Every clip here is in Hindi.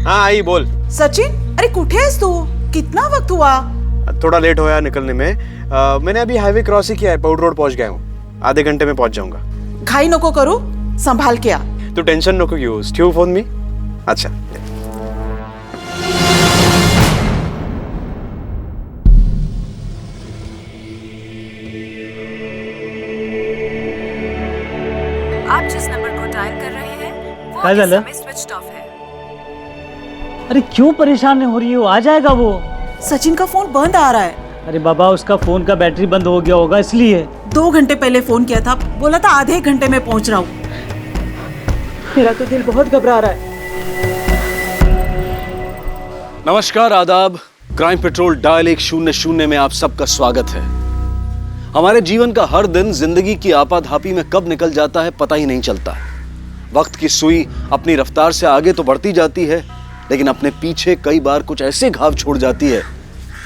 हाँ आई बोल। सचिन, अरे कुठे आहेस तू? कितना वक्त हुआ? थोड़ा लेट होया निकलने में। मैंने अभी हाईवे क्रॉस ही किया है, पाउडर रोड पहुंच गया हूँ। आधे घंटे में पहुंच जाऊंगा। घाई नको करू, संभाल के आ। तू टेंशन नको घेऊ। स्टू फोन मी। अच्छा आप जिस नंबर को डायल कर रहे हैं वो काय इस झालं? समय स्विच्ड ऑफ है। अरे क्यों परेशान हो रही हो? आ जाएगा वो। सचिन का फोन बंद आ रहा है। अरे बाबा, उसका फोन का बैटरी बंद हो गया होगा इसलिए। 2 घंटे पहले फोन किया था, बोला था आधे घंटे में पहुंच रहा हूँ। मेरा तो दिल बहुत घबरा रहा है। नमस्कार, आदाब। क्राइम पेट्रोल डायल 100 में आप सबका स्वागत है। हमारे जीवन का हर दिन जिंदगी की आपाधापी में कब निकल जाता है पता ही नहीं चलता। वक्त की सुई अपनी रफ्तार से आगे तो बढ़ती जाती है, लेकिन अपने पीछे कई बार कुछ ऐसे घाव छोड़ जाती है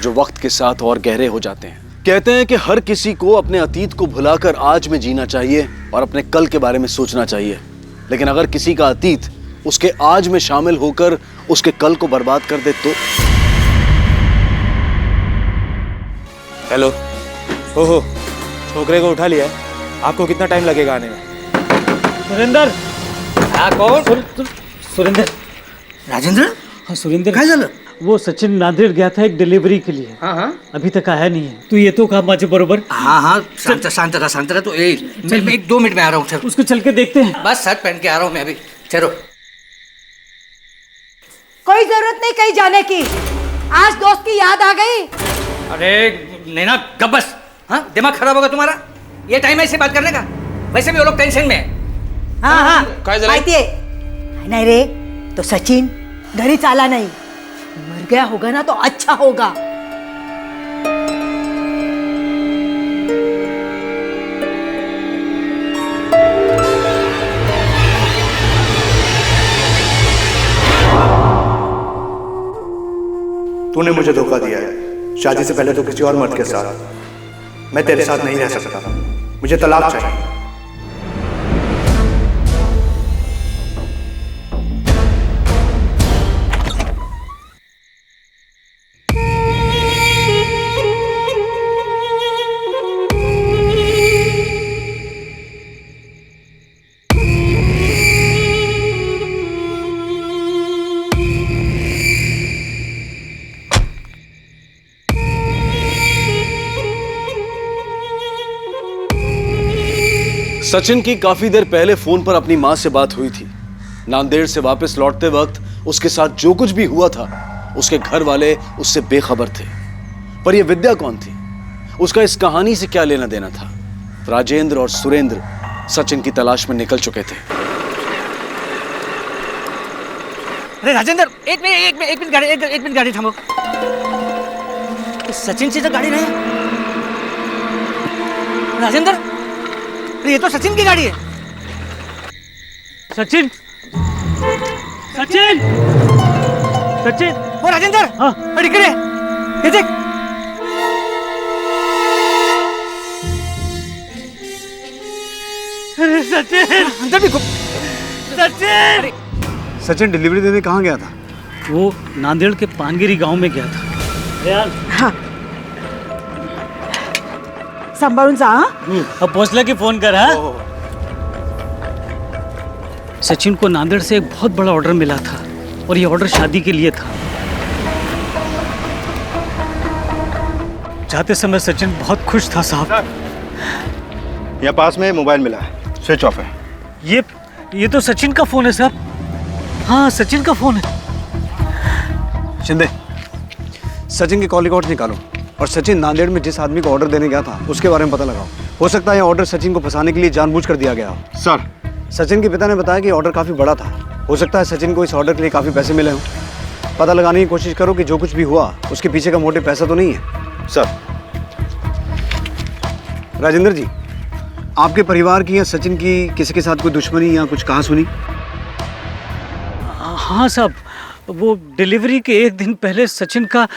जो वक्त के साथ और गहरे हो जाते हैं। कहते हैं कि हर किसी को अपने अतीत को भुलाकर आज में जीना चाहिए और अपने कल के बारे में सोचना चाहिए, लेकिन अगर किसी का अतीत उसके आज में शामिल होकर उसके कल को बर्बाद कर दे तो। हेलो। ओहो, छोकरे को उठा लिया है। आपको कितना टाइम लगेगा आने में? सुरेंद्र। हाँ कौन? सुरेंद्र। राजेंद्र? हाँ सुरेंद्र। काय झालं? वो सचिन नांदेड़ गया था एक डिलीवरी के लिए। हाँ अभी तक आया नहीं है। तू येतो का माझे बरोबर? हाँ शांत रहा तो मैं 1-2 मिनट में आ रहा हूँ। उसको चल के देखते हैं। बस शर्ट पहन के आ रहा हूँ मैं अभी। चलो। कोई जरूरत नहीं कहीं जाने की। आज दोस्त की याद आ गई। अरे नैना कब बस। हाँ दिमाग खराब होगा तुम्हारा। ये टाइम है इसे बात करने का। वैसे भी वो लोग टेंशन में है। हाँ काय झालं? माहिती आहे नाही रे, तो सचिन घरी चाला नहीं। मर गया होगा ना तो अच्छा होगा। तूने मुझे धोखा दिया है। शादी से पहले तो किसी और मर्द के साथ। मैं तेरे साथ नहीं रह सकता। मुझे तलाक चाहिए। सचिन की काफी देर पहले फोन पर अपनी मां से बात हुई थी। नांदेड़ से वापस लौटते वक्त उसके साथ जो कुछ भी हुआ था उसके घर वाले उससे बेखबर थे। पर यह विद्या कौन थी? उसका इस कहानी से क्या लेना देना था? राजेंद्र और सुरेंद्र सचिन की तलाश में निकल चुके थे। अरे राजेंद्र एक मिनट गाड़ी थांबो। सचिनची तर गाडी नाही। राजेंद्र, अरे ये तो सचिन की गाड़ी है। सचिन। सचिन। सचिन। ओ राजेंद्र। हाँ। अरे इकडे हे देख। अरे सचिन। अंदर भी सचिन। सचिन डिलीवरी देने कहाँ गया था? वो नांदेड़ के पानगिरी गांव में गया था। रेहान, हाँ, सांभाळून जा। हाँ? अब पहुंचला की फोन कर। हाँ? सचिन को नांदेड़ से एक बहुत बड़ा ऑर्डर मिला था और ये ऑर्डर शादी के लिए था। जाते समय सचिन बहुत खुश था साहब। यहाँ पास में मोबाइल मिला है, स्विच ऑफ है। ये तो सचिन का फोन है साहब। हाँ सचिन का फोन है। शिंदे, सचिन के कॉल रिकॉर्ड निकालो और सचिन नांदेड़ में जिस आदमी को ऑर्डर देने गया था उसके बारे में पता लगाओ। हो सकता है यह ऑर्डर सचिन को फंसाने के लिए जानबूझकर दिया गया हो। सर, सचिन के पिता ने बताया कि ऑर्डर काफ़ी बड़ा था। हो सकता है सचिन को इस ऑर्डर के लिए काफ़ी पैसे मिले हों। पता लगाने की कोशिश करो कि जो कुछ भी हुआ उसके पीछे का मोटिव पैसा तो नहीं है। सर। राजेंद्र जी, आपके परिवार की या सचिन की किसी के साथ कोई दुश्मनी या कुछ कहा सुनी? हाँ साहब, वो डिलीवरी के एक दिन पहले सचिन का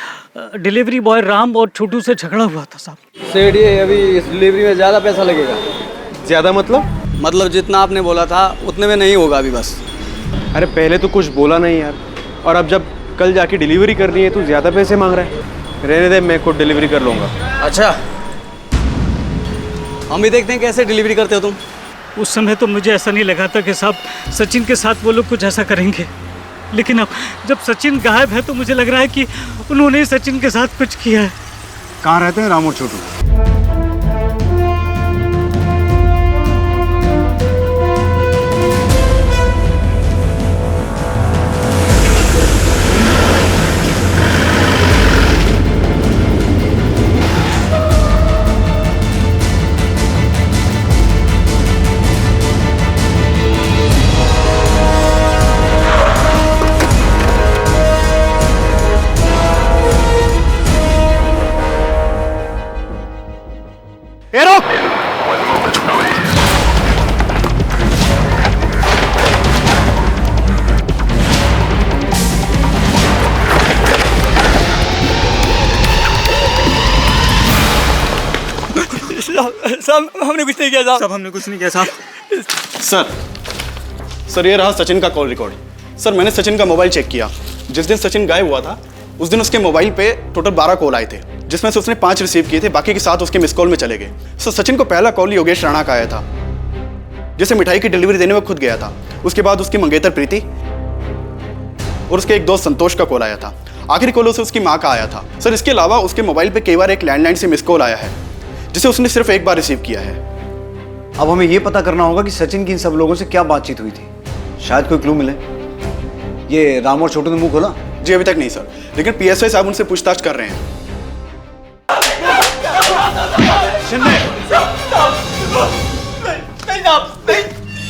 डिलीवरी बॉय राम और छोटू से झगड़ा हुआ था साहब। सेठ, ये अभी इस डिलीवरी में ज़्यादा पैसा लगेगा। ज़्यादा मतलब जितना आपने बोला था उतने में नहीं होगा अभी बस। अरे पहले तो कुछ बोला नहीं यार। और अब जब कल जाके डिलीवरी करनी है तू ज़्यादा पैसे मांग रहा है। रहने दे, मैं खुद डिलीवरी कर लूँगा। अच्छा, हम भी देखते हैं कैसे डिलीवरी करते हो तुम। उस समय तो मुझे ऐसा नहीं लगा था कि साहब सचिन के साथ वो लोग कुछ ऐसा करेंगे, लेकिन अब जब सचिन गायब है तो मुझे लग रहा है कि उन्होंने ही सचिन के साथ कुछ किया है। कहाँ रहते हैं राम और छोटू? साहब हमने कुछ नहीं किया साहब। हमने कुछ नहीं किया साहब। सर ये रहा सचिन का कॉल रिकॉर्ड। सर मैंने सचिन का मोबाइल चेक किया। जिस दिन सचिन गायब हुआ था उस दिन उसके मोबाइल पे टोटल 12 कॉल आए थे, जिसमें से उसने 5 रिसीव किए थे, बाकी के 7 उसके मिस कॉल में चले गए। सर सचिन को पहला कॉल योगेश राणा का आया था, जिसे मिठाई की डिलीवरी देने में खुद गया था। उसके बाद उसकी मंगेतर प्रीति और उसके एक दोस्त संतोष का कॉल आया था। आखिरी कॉल से उसकी माँ का आया था। सर इसके अलावा उसके मोबाइल पे कई बार एक लैंडलाइन से मिस कॉल आया है, जिसे उसने सिर्फ एक बार रिसीव किया है। अब हमें यह पता करना होगा कि सचिन की इन सब लोगों से क्या बातचीत हुई थी। शायद कोई क्लू मिले। ये राम और छोटू ने मुंह खोला? जी अभी तक नहीं सर, लेकिन पीएसआई साहब उनसे पूछताछ कर रहे हैं।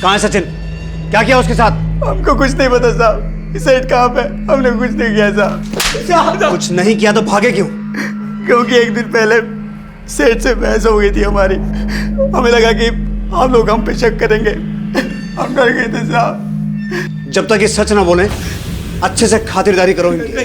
कहाँ है सचिन? क्या किया उसके साथ? हमको कुछ नहीं पता साहब। सेठ कहाँ पे? हमने कुछ नहीं किया साहब। कुछ नहीं किया तो भागे क्यों? क्योंकि एक दिन पहले सेठ से बहस हो गई थी हमारी। हमें लगा कि हम लोग हम पे शक करेंगे, हम डर गए थे साहब। जब तक ये सच ना बोले अच्छे से खातिरदारी करो इनकी।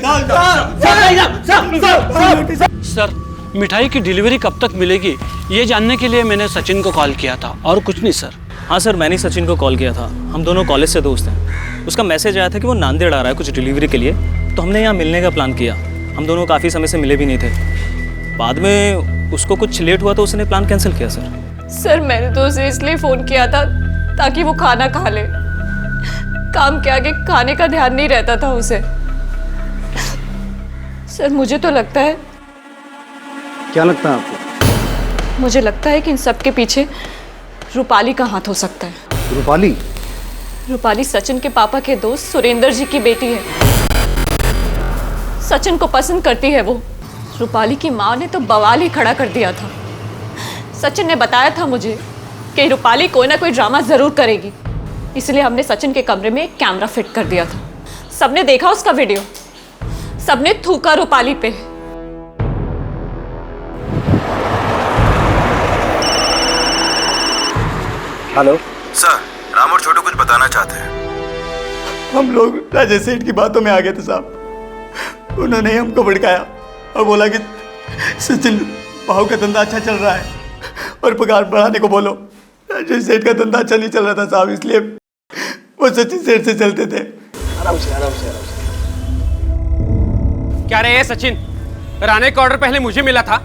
सर मिठाई की डिलीवरी कब तक मिलेगी ये जानने के लिए मैंने सचिन को कॉल किया था, और कुछ नहीं सर। हाँ सर, मैंने सचिन को कॉल किया था। हम दोनों कॉलेज से दोस्त हैं। उसका मैसेज आया था कि वो नांदेड़ आ रहा है कुछ डिलीवरी के लिए, तो हमने यहाँ मिलने का प्लान किया। हम दोनों काफ़ी समय से मिले भी नहीं थे। बाद में उसको कुछ लेट हुआ तो उसने प्लान कैंसिल किया सर मैंने तो उसे इसलिए फ़ोन किया था ताकि वो खाना खा ले। काम के आगे खाने का ध्यान नहीं रहता था उसे। सर मुझे तो लगता है। क्या लगता है आपको? मुझे लगता है कि इन सब के पीछे रूपाली का हाथ हो सकता है। रूपाली? रूपाली सचिन के पापा के दोस्त सुरेंद्र जी की बेटी है। सचिन को पसंद करती है वो। रूपाली की माँ ने तो बवाल ही खड़ा कर दिया था। सचिन ने बताया था मुझे कि रूपाली कोई ना कोई ड्रामा ज़रूर करेगी, इसलिए हमने सचिन के कमरे में एक कैमरा फिट कर दिया था। सबने देखा उसका वीडियो, सबने थूका रूपाली पे। हेलो सर, राम और छोटू कुछ बताना चाहते हैं। हम लोग राजेश सेठ की बातों में आ गए थे साहब। उन्होंने ही हमको भड़काया और बोला कि सचिन भाव का धंधा अच्छा चल रहा है और पगार बढ़ाने को बोलो। राजेश सेठ का धंधा अच्छा नहीं चल रहा था साहब, इसलिए वो सचिन सेठ से चलते थे। आराम से आराम से आराम से। क्या रे सचिन, राणे का ऑर्डर पहले मुझे मिला था,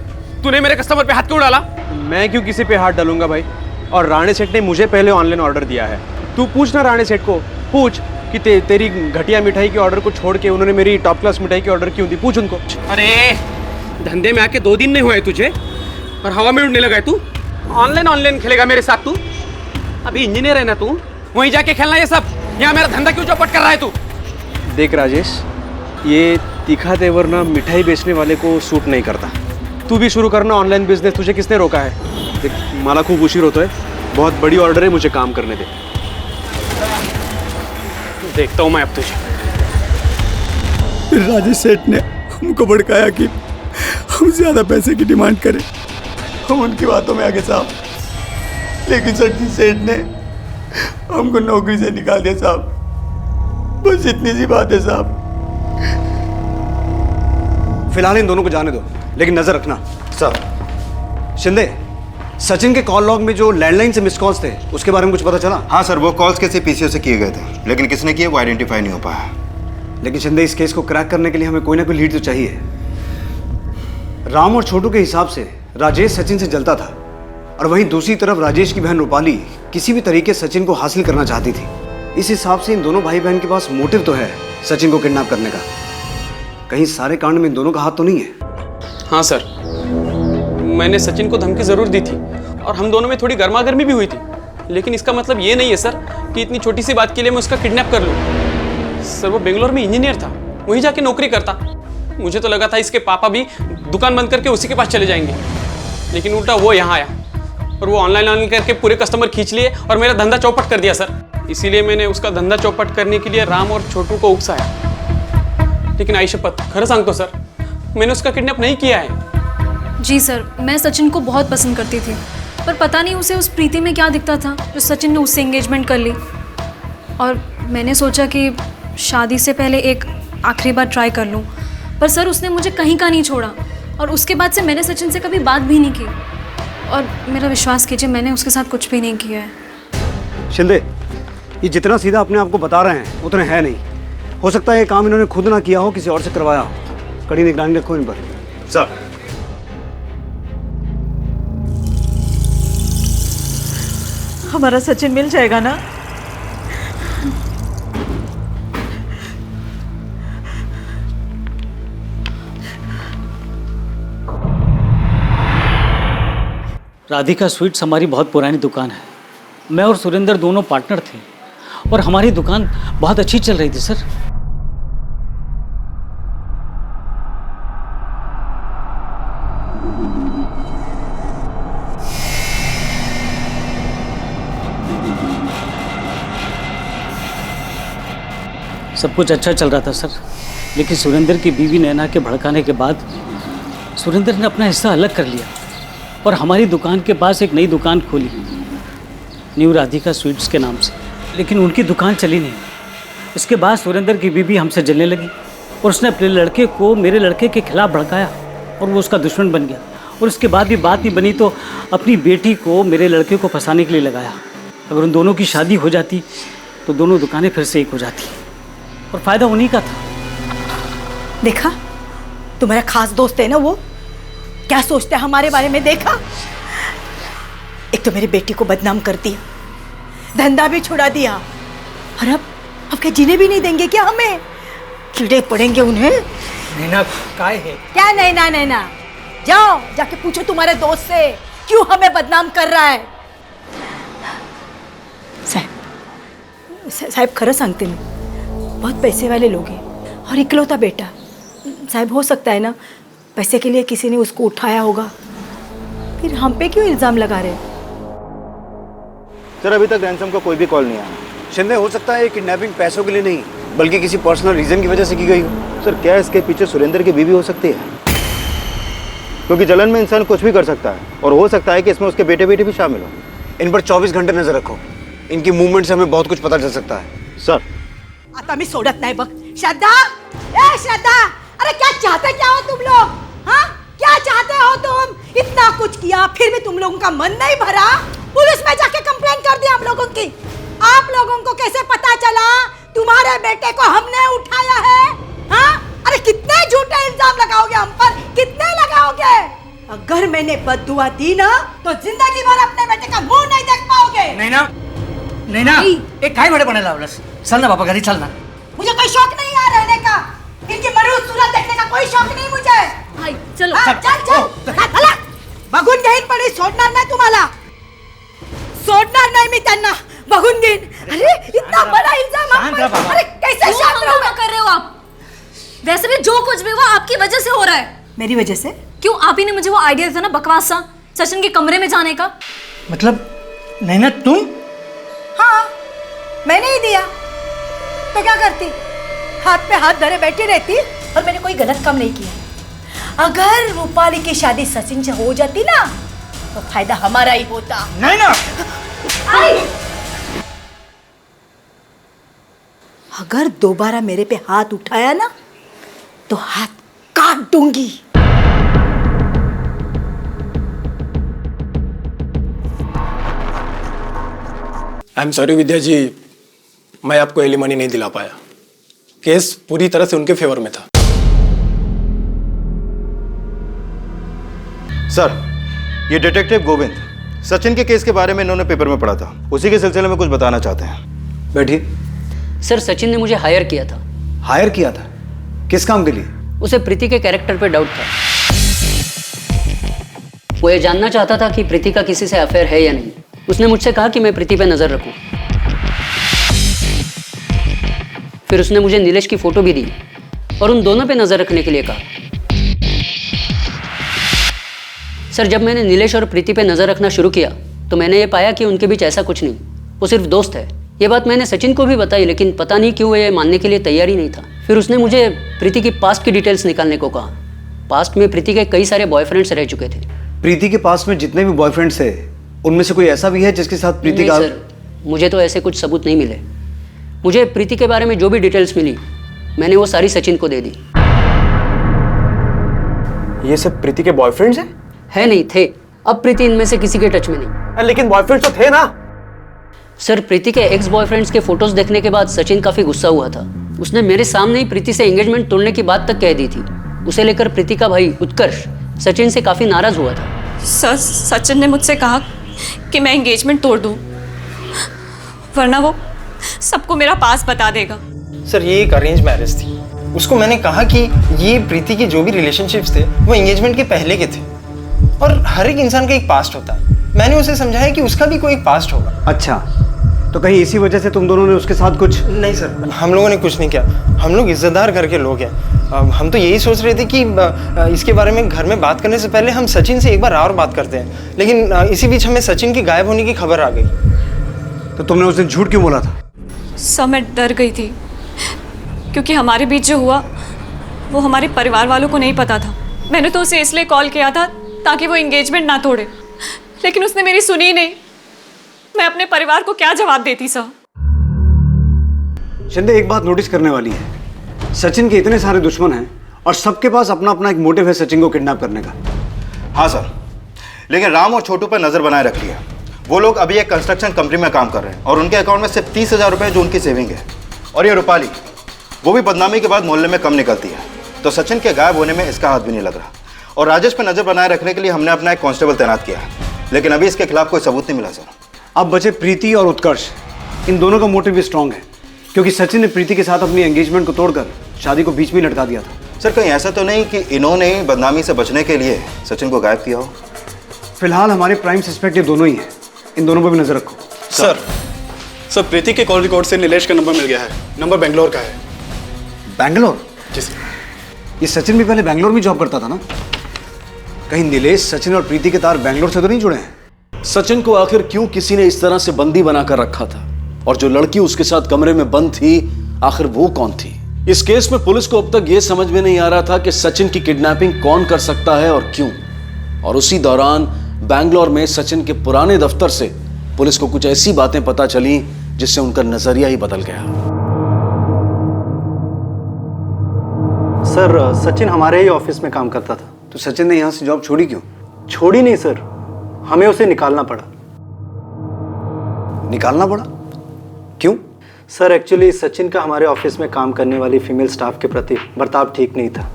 तूने मेरे कस्टमर पे हाथ क्यों डाला? मैं क्यों किसी पे हाथ डालूंगा भाई? और राणे सेठ ने मुझे पहले ऑनलाइन ऑर्डर दिया है। तू पूछ ना राणे सेठ को, पूछ कि तेरी घटिया मिठाई के ऑर्डर को छोड़ के उन्होंने मेरी टॉप क्लास मिठाई की ऑर्डर क्यों दी, पूछ उनको। अरे धंधे में आके 2 दिन नहीं हुए तुझे और हवा में उड़ने लगा है तू। ऑनलाइन खेलेगा मेरे साथ तू? अभी इंजीनियर है ना तू, वहीं जाके खेलना ये सब। यहाँ मेरा धंधा क्यों चौपट कर रहा है तू? देख राजेश, ये तीखा तेवर ना मिठाई बेचने वाले को सूट नहीं करता। तू भी शुरू करना ऑनलाइन बिजनेस, तुझे किसने रोका है? देख मला खूप उशीर होतोय, बहुत बड़ी ऑर्डर है, मुझे काम करने दे। देखता हूँ मैं अब तुझे। फिर राजेश सेठ ने हमको भड़काया कि हम ज्यादा पैसे की डिमांड करें। हम उनकी बातों में आ गए साहब, लेकिन सचिन सेठ ने हमको नौकरी से निकाल दिया साहब। बस इतनी सी बात है साहब। फिलहाल इन दोनों को जाने दो, लेकिन नजर रखना। सर शिंदे, सचिन के कॉल लॉग में जो लैंडलाइन से मिस कॉल्स थे उसके बारे में कुछ पता चला? हाँ सर, वो कॉल्स किसी पीसीओ से किए गए थे, लेकिन किसने किए वो आइडेंटिफाई नहीं हो पाया। लेकिन शिंदे, इस केस को क्रैक करने के लिए हमें कोई ना कोई लीड तो चाहिए। राम और छोटू के हिसाब से राजेश सचिन से जलता था, और वहीं दूसरी तरफ राजेश की बहन रूपाली किसी भी तरीके सचिन को हासिल करना चाहती थी। इस हिसाब से इन दोनों भाई बहन के पास मोटिव तो है सचिन को किडनैप करने का। कहीं सारे कांड में इन दोनों का हाथ तो नहीं है? हाँ सर, मैंने सचिन को धमकी ज़रूर दी थी और हम दोनों में थोड़ी गर्मागर्मी भी हुई थी, लेकिन इसका मतलब ये नहीं है सर कि इतनी छोटी सी बात के लिए मैं उसका किडनैप कर लूँ। सर वो बेंगलोर में इंजीनियर था, वहीं जाके नौकरी करता। मुझे तो लगा था इसके पापा भी दुकान बंद करके उसी के पास चले जाएंगे, लेकिन उल्टा वो यहाँ आया और वो ऑनलाइन करके पूरे कस्टमर खींच लिए और मेरा धंधा चौपट कर दिया सर। इसीलिए मैंने उसका धंधा चौपट करने के लिए राम और छोटू को उकसाया। लेकिन आई शपथ, खरं सांगतो सर, मैंने उसका किडनैप नहीं किया है। जी सर, मैं सचिन को बहुत पसंद करती थी, पर पता नहीं उसे उस प्रीति में क्या दिखता था जो सचिन ने उससे एंगेजमेंट कर ली। और मैंने सोचा कि शादी से पहले एक आखिरी बार ट्राई कर लूँ, पर सर उसने मुझे कहीं का नहीं छोड़ा और उसके बाद से मैंने सचिन से कभी बात भी नहीं की। और मेरा विश्वास कीजिए, मैंने उसके साथ कुछ भी नहीं किया है। शिंदे, ये जितना सीधा अपने आप को बता रहे हैं उतना है नहीं। हो सकता है ये काम इन्होंने खुद ना किया हो, किसी और से करवाया हो। कड़ी निगरानी रखो इन पर। सर, हमारा सचिन मिल जाएगा ना? राधिका स्वीट्स हमारी बहुत पुरानी दुकान है। मैं और सुरेंद्र दोनों पार्टनर थे और हमारी दुकान बहुत अच्छी चल रही थी सर। सब कुछ अच्छा चल रहा था सर, लेकिन सुरेंद्र की बीवी नैना के भड़काने के बाद सुरेंद्र ने अपना हिस्सा अलग कर लिया और हमारी दुकान के पास एक नई दुकान खोली, न्यू राधिका स्वीट्स के नाम से। लेकिन उनकी दुकान चली नहीं। इसके बाद सुरेंद्र की बीवी हमसे जलने लगी और उसने अपने लड़के को मेरे लड़के के खिलाफ भड़काया और वो उसका दुश्मन बन गया। और उसके बाद भी बात नहीं बनी तो अपनी बेटी को मेरे लड़के को फंसाने के लिए लगाया। अगर उन दोनों की शादी हो जाती तो दोनों दुकानें फिर से एक हो जाती और फ़ायदा उन्हीं का था। देखा, तुम्हारा खास दोस्त है ना वो, क्या सोचता है हमारे बारे में? देखा, एक तो मेरी बेटी को बदनाम कर दिया, धंधा भी छुड़ा दिया, और अब क्या जीने भी नहीं देंगे क्या हमें? कीड़े पड़ेंगे उन्हें। नैना काय है? क्या नैना नैना? जाओ जाके पूछो तुम्हारे दोस्त से क्यों हमें बदनाम कर रहा है। साहब खरं सांगते मी, बहुत पैसे वाले लोग हैं और इकलौता बेटा। साहब हो सकता है ना पैसे के लिए किसी ने उसको उठाया होगा, फिर हम पे क्यों इल्जाम लगा रहे? सर, अभी तक रैंसम का कोई भी कॉल नहीं आया। शिंदे, हो सकता है किडनैपिंग पैसों के लिए नहीं बल्कि किसी पर्सनल रीजन की वजह से की गई हो। सर, क्या इसके पीछे सुरेंद्र की बीवी हो सकती है? क्योंकि जलन में इंसान कुछ भी कर सकता है और हो सकता है कि इसमें उसके बेटे बेटी भी शामिल हो। इन पर 24 घंटे नजर रखो, इनकी मूवमेंट से हमें बहुत कुछ पता चल सकता है। सर, आता मी सोडत नाही बघ। श्रद्धा, ए श्रद्धा, अरे क्या चाहते क्या हो तुम लोग? हाँ, क्या चाहते हो तुम? इतना कुछ किया फिर भी तुम लोगों का मन नहीं भरा? पुलिस में जाके कंप्लेंट कर दिया हम लोगों की। आप लोगों को कैसे पता चला तुम्हारे बेटे को हमने उठाया है? हाँ, अरे कितने झूठे इल्जाम लगाओगे हम पर? कितने लगाओगे? अगर मैंने बददुआ दी ना तो जिंदगी भर अपने बेटे का मुंह नहीं देख पाओगे। नैना, नैना, एक काय बड़े बने लावलस? चल ना बाबा, घरी चल ना। मुझे कोई शौक नहीं है रहने का, इनकी मरूद सूरत देखने का कोई शौक नहीं मुझे। भाई चलो, चल बघून घेईन, पण सोडणार नाही तुम्हाला, सोडणार नाही मी त्यांना, बघून घेईन। अरे इतना बड़ा इल्जाम आप पर, अरे कैसे शांत कर रहे हो आप? वैसे भी जो कुछ भी हुआ आपकी वजह से हो रहा है। मेरी वजह से? क्यों? आप ही ने मुझे वो आइडिया दिया ना बकवास सा सचिन के कमरे में जाने का। मतलब नैना तुम? हाँ, मैंने ही दिया तो क्या करती? हाथ पे हाथ धरे बैठी रहती और मैंने कोई गलत काम नहीं किया। अगर रूपाली की शादी सचिन से हो जाती ना तो फायदा हमारा ही होता। नहीं ना, अगर दोबारा मेरे पे हाथ उठाया ना तो हाथ काट दूंगी। आई एम सॉरी विद्या जी, मैं आपको एलिमनी नहीं दिला पाया। केस पूरी तरह से उनके फेवर में था। सर, ये डिटेक्टिव गोविंद सचिन के केस के बारे में इन्होंने पेपर में पढ़ा था, उसी के सिलसिले में कुछ बताना चाहते हैं। बैठिए। सर, सचिन ने मुझे हायर किया था। हायर किया था? किस काम के लिए? उसे प्रीति के कैरेक्टर पे डाउट था। वो ये जानना चाहता था कि प्रीति का किसी से अफेयर है या नहीं। उसने मुझसे कहा कि मैं प्रीति पे नजर रखूं। फिर उसने मुझे नीलेश की फोटो भी दी और उन दोनों पे नजर रखने के लिए कहा। सर, जब मैंने नीलेश और प्रीति पे नजर रखना शुरू किया तो मैंने ये पाया कि उनके बीच ऐसा कुछ नहीं, वो सिर्फ दोस्त है। ये बात मैंने सचिन को भी बताई, लेकिन पता नहीं क्यों वो ये मानने के लिए तैयार ही नहीं था। फिर उसने मुझे प्रीति की पास्ट की डिटेल्स निकालने को कहा। पास्ट में प्रीति के कई सारे बॉयफ्रेंड्स रह चुके थे। प्रीति के पास में जितने भी बॉयफ्रेंड्स थे उनमें से कोई ऐसा भी है जिसके साथ प्रीति का? सर, मुझे तो ऐसे कुछ सबूत नहीं मिले। मुझे प्रीति के बारे में जो भी डिटेल्स मिली मैंने वो सारी सचिन को दे दी। ये सब प्रीति के बॉयफ्रेंड्स हैं? है नहीं, थे। अब प्रीति इनमें से किसी के टच में नहीं। लेकिन बॉयफ्रेंड्स तो थे ना? सर, प्रीति के एक्स बॉयफ्रेंड्स के फोटोज देखने के बाद सचिन काफी गुस्सा हुआ था। उसने मेरे सामने ही प्रीति से एंगेजमेंट तोड़ने की बात तक कह दी थी। उसे लेकर प्रीति का भाई उत्कर्ष सचिन से काफी नाराज हुआ था। सर, सचिन ने मुझसे कहा कि मैं एंगेजमेंट तोड़ दूं, वरना वो सबको मेरा पास बता देगा। सर, ये एक अरेंज मैरिज थी। उसको मैंने कहा कि ये प्रीति के जो भी रिलेशनशिप्स थे वो एंगेजमेंट के पहले के थे और हर एक इंसान का एक पास्ट होता है। मैंने उसे समझाया कि उसका भी कोई एक पास्ट होगा। अच्छा, तो कहीं इसी वजह से तुम दोनों ने उसके साथ कुछ? नहीं सर, हम लोगों ने कुछ नहीं किया। हम लोग इज्जतदार घर के लोग हैं। हम तो यही सोच रहे थे कि इसके बारे में घर में बात करने से पहले हम सचिन से एक बार और बात करते हैं, लेकिन इसी बीच हमें सचिन के गायब होने की खबर आ गई। तो तुमने उस दिन झूठ क्यों बोला था? सर, मैं डर गई थी क्योंकि हमारे बीच जो हुआ वो हमारे परिवार वालों को नहीं पता था। मैंने तो उसे इसलिए कॉल किया था ताकि वो एंगेजमेंट ना तोड़े, लेकिन उसने मेरी सुनी ही नहीं। मैं अपने परिवार को क्या जवाब देती सर? शिंदे, एक बात नोटिस करने वाली है। सचिन के इतने सारे दुश्मन हैं और सबके पास अपना अपना एक मोटिव है सचिन को किडनैप करने का। हाँ सर, लेकिन राम और छोटू पर नजर बनाए रखी है। वो लोग अभी एक कंस्ट्रक्शन कंपनी में काम कर रहे हैं और उनके अकाउंट में सिर्फ 30,000 रुपए जो उनकी सेविंग है। और ये रूपाली, वो भी बदनामी के बाद मोहल्ले में कम निकलती है, तो सचिन के गायब होने में इसका हाथ भी नहीं लग रहा। और राजेश पर नजर बनाए रखने के लिए हमने अपना एक कांस्टेबल तैनात किया है, लेकिन अभी इसके खिलाफ कोई सबूत नहीं मिला सर। अब बचे प्रीति और उत्कर्ष। इन दोनों का मोटिव भी स्ट्रांग है क्योंकि सचिन ने प्रीति के साथ अपनी एंगेजमेंट को तोड़कर शादी को बीच में लटका दिया था। सर, कहीं ऐसा तो नहीं कि इन्होंने बदनामी से बचने के लिए सचिन को गायब किया हो? फिलहाल हमारे प्राइम सस्पेक्ट ये दोनों ही हैं। इन दोनों पर भी नजर रखो। सर, प्रीति के कॉल रिकॉर्ड से नीलेश का नंबर मिल गया है। नंबर बेंगलोर का है। बैंगलोर? जी सर। ये सचिन भी पहले बैंगलोर में जॉब करता था ना? कहीं नीलेश, सचिन और प्रीति के तार बैंगलोर से तो नहीं जुड़े हैं? सचिन को आखिर क्यों किसी ने इस तरह से बंदी बनाकर रखा था, और जो लड़की उसके साथ कमरे में बंद थी आखिर वो कौन थी? इस केस में पुलिस को अब तक यह समझ में नहीं आ रहा था कि सचिन की किडनैपिंग कौन कर सकता है और क्यों। और उसी दौरान बैंगलोर में सचिन के पुराने दफ्तर से पुलिस को कुछ ऐसी बातें पता चली जिससे उनका नजरिया ही बदल गया। सर, सचिन हमारे ही ऑफिस में काम करता था। तो सचिन ने यहाँ से जॉब छोड़ी क्यों? छोड़ी नहीं सर, हमें उसे निकालना पड़ा। निकालना पड़ा? क्यों? सर, एक्चुअली सचिन का हमारे ऑफिस में काम करने वाली फीमेल स्टाफ के प्रति बर्ताव ठीक नहीं था।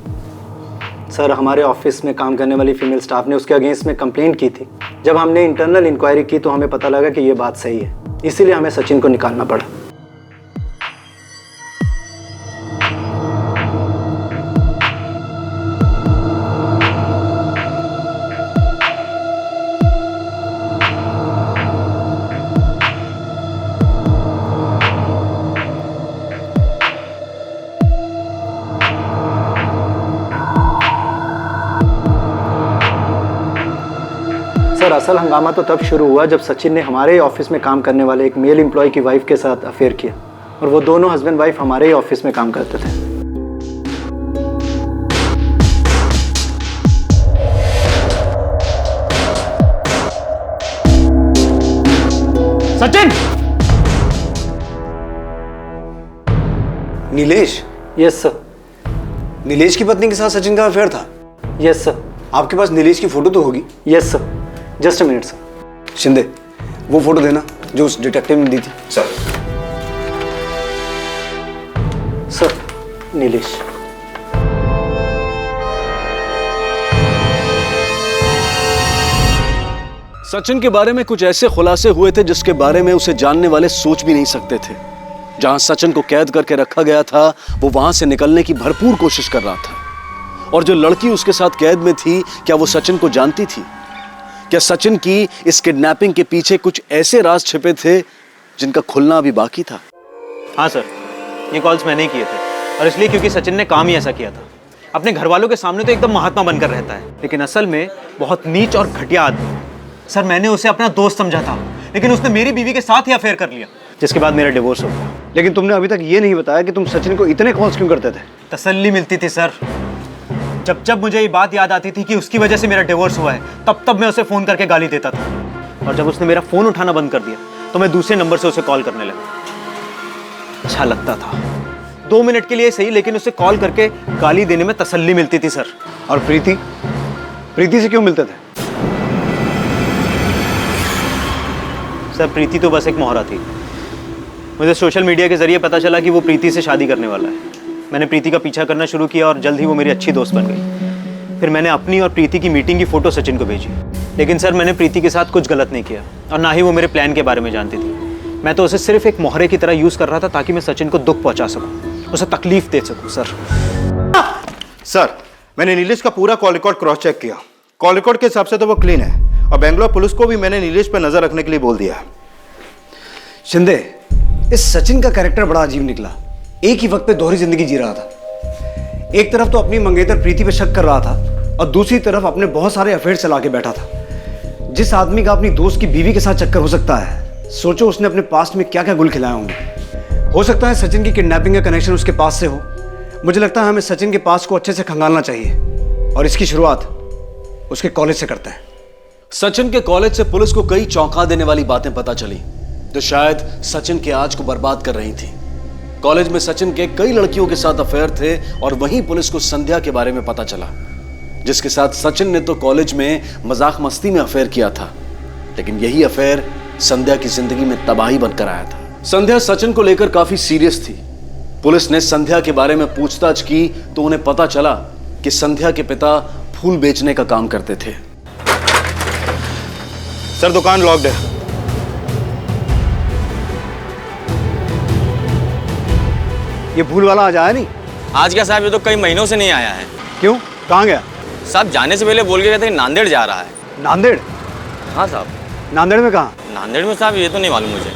सर, हमारे ऑफिस में काम करने वाली फीमेल स्टाफ ने उसके अगेंस्ट में कंप्लेंट की थी। जब हमने इंटरनल इंक्वायरी की तो हमें पता लगा कि ये बात सही है, इसीलिए हमें सचिन को निकालना पड़ा। सर, असल हंगामा तो तब शुरू हुआ जब सचिन ने हमारे ही ऑफिस में काम करने वाले एक मेल एम्प्लॉय की वाइफ के साथ अफेयर किया, और वो दोनों हस्बैंड वाइफ हमारे ही ऑफिस में काम करते थे। सचिन! नीलेश? Yes sir. नीलेश की पत्नी के साथ सचिन का अफेयर था? Yes sir. आपके पास नीलेश की फोटो तो होगी? Yes sir. Just a minute sir. Shinde, वो फोटो देना जो उस डिटेक्टिव ने दी थी। सर। सर, नीलेश। सचिन के बारे में कुछ ऐसे खुलासे हुए थे जिसके बारे में उसे जानने वाले सोच भी नहीं सकते थे। जहां सचिन को कैद करके रखा गया था, वो वहां से निकलने की भरपूर कोशिश कर रहा था। और जो लड़की उसके साथ कैद में थी, क्या वो सचिन को जानती थी? क्या सचिन की इस किडनैपिंग के पीछे कुछ ऐसे राज छिपे थे जिनका खुलना अभी बाकी था? हाँ सर, ये कॉल्स मैंने ही किए थे, और इसलिए क्योंकि सचिन ने काम ही ऐसा किया था। अपने घर वालों के सामने तो एकदम महात्मा बनकर रहता है, लेकिन असल में बहुत नीच और घटिया आदमी। सर, मैंने उसे अपना दोस्त समझा था, लेकिन उसने मेरी बीवी के साथ ही अफेयर कर लिया, जिसके बाद मेरा डिवोर्स हो गया। लेकिन तुमने अभी तक ये नहीं बताया कि तुम सचिन को इतने कॉल्स क्यों करते थे? तसल्ली मिलती थी सर। जब जब मुझे ये बात याद आती थी कि उसकी वजह से मेरा डिवोर्स हुआ है, तब तब मैं उसे फ़ोन करके गाली देता था। और जब उसने मेरा फ़ोन उठाना बंद कर दिया, तो मैं दूसरे नंबर से उसे कॉल करने लगा। अच्छा लगता था, 2 मिनट के लिए सही, लेकिन उसे कॉल करके गाली देने में तसल्ली मिलती थी सर। और प्रीति से क्यों मिलते थे? सर, प्रीति तो बस एक मोहरा थी। मुझे सोशल मीडिया के जरिए पता चला कि वो प्रीति से शादी करने वाला है। मैंने प्रीति का पीछा करना शुरू किया और जल्द ही वो मेरी अच्छी दोस्त बन गई। फिर मैंने अपनी और प्रीति की मीटिंग की फ़ोटो सचिन को भेजी। लेकिन सर, मैंने प्रीति के साथ कुछ गलत नहीं किया, और ना ही वो मेरे प्लान के बारे में जानती थी। मैं तो उसे सिर्फ एक मोहरे की तरह यूज़ कर रहा था, ताकि मैं सचिन को दुख पहुँचा सकूँ, उसे तकलीफ दे सकूँ। सर, मैंने नीलेश का पूरा कॉल रिकॉर्ड क्रॉस चेक किया। कॉल रिकॉर्ड के हिसाब से तो वो क्लीन है, और बेंगलोर पुलिस को भी मैंने नीलेश पर नजर रखने के लिए बोल दिया है। शिंदे, इस सचिन का कैरेक्टर बड़ा अजीब निकला। एक ही वक्त पे दोहरी जिंदगी जी रहा था। एक तरफ तो अपनी मंगेतर प्रीति पे शक कर रहा था, और दूसरी तरफ अपने बहुत सारे अफेयर चला के बैठा था। जिस आदमी का अपनी दोस्त की बीवी के साथ चक्कर हो सकता है, सोचो उसने अपने पास्ट में क्या क्या गुल खिलाए होंगे। हो सकता है सचिन की किडनैपिंग का कनेक्शन उसके पास से हो। मुझे लगता है हमें सचिन के पास को अच्छे से खंगालना चाहिए, और इसकी शुरुआत उसके कॉलेज से करता है। सचिन के कॉलेज से पुलिस को कई चौंका देने वाली बातें पता चली, जो शायद सचिन के आज को बर्बाद कर रही थी। कॉलेज में सचिन के कई लड़कियों के साथ अफेयर थे, और वहीं पुलिस को संध्या के बारे में पता चला, जिसके साथ सचिन ने तो कॉलेज में मजाक मस्ती में अफेयर किया था, लेकिन यही अफेयर संध्या की जिंदगी में तबाही बनकर आया था। संध्या सचिन को लेकर काफी सीरियस थी। पुलिस ने संध्या के बारे में पूछताछ की तो उन्हें पता चला कि संध्या के पिता फूल बेचने का काम करते थे। सर, दुकान लॉक्ड है। ये भूल वाला आज आया नहीं? आज क्या साहब, ये तो कई महीनों से नहीं आया है। क्यों, कहाँ गया? साहब, जाने से पहले बोल के गए थे नांदेड़ जा रहा है। नांदेड़? हाँ साहब। नांदेड़ में कहाँ? नांदेड़ में साहब, ये तो नहीं मालूम मुझे।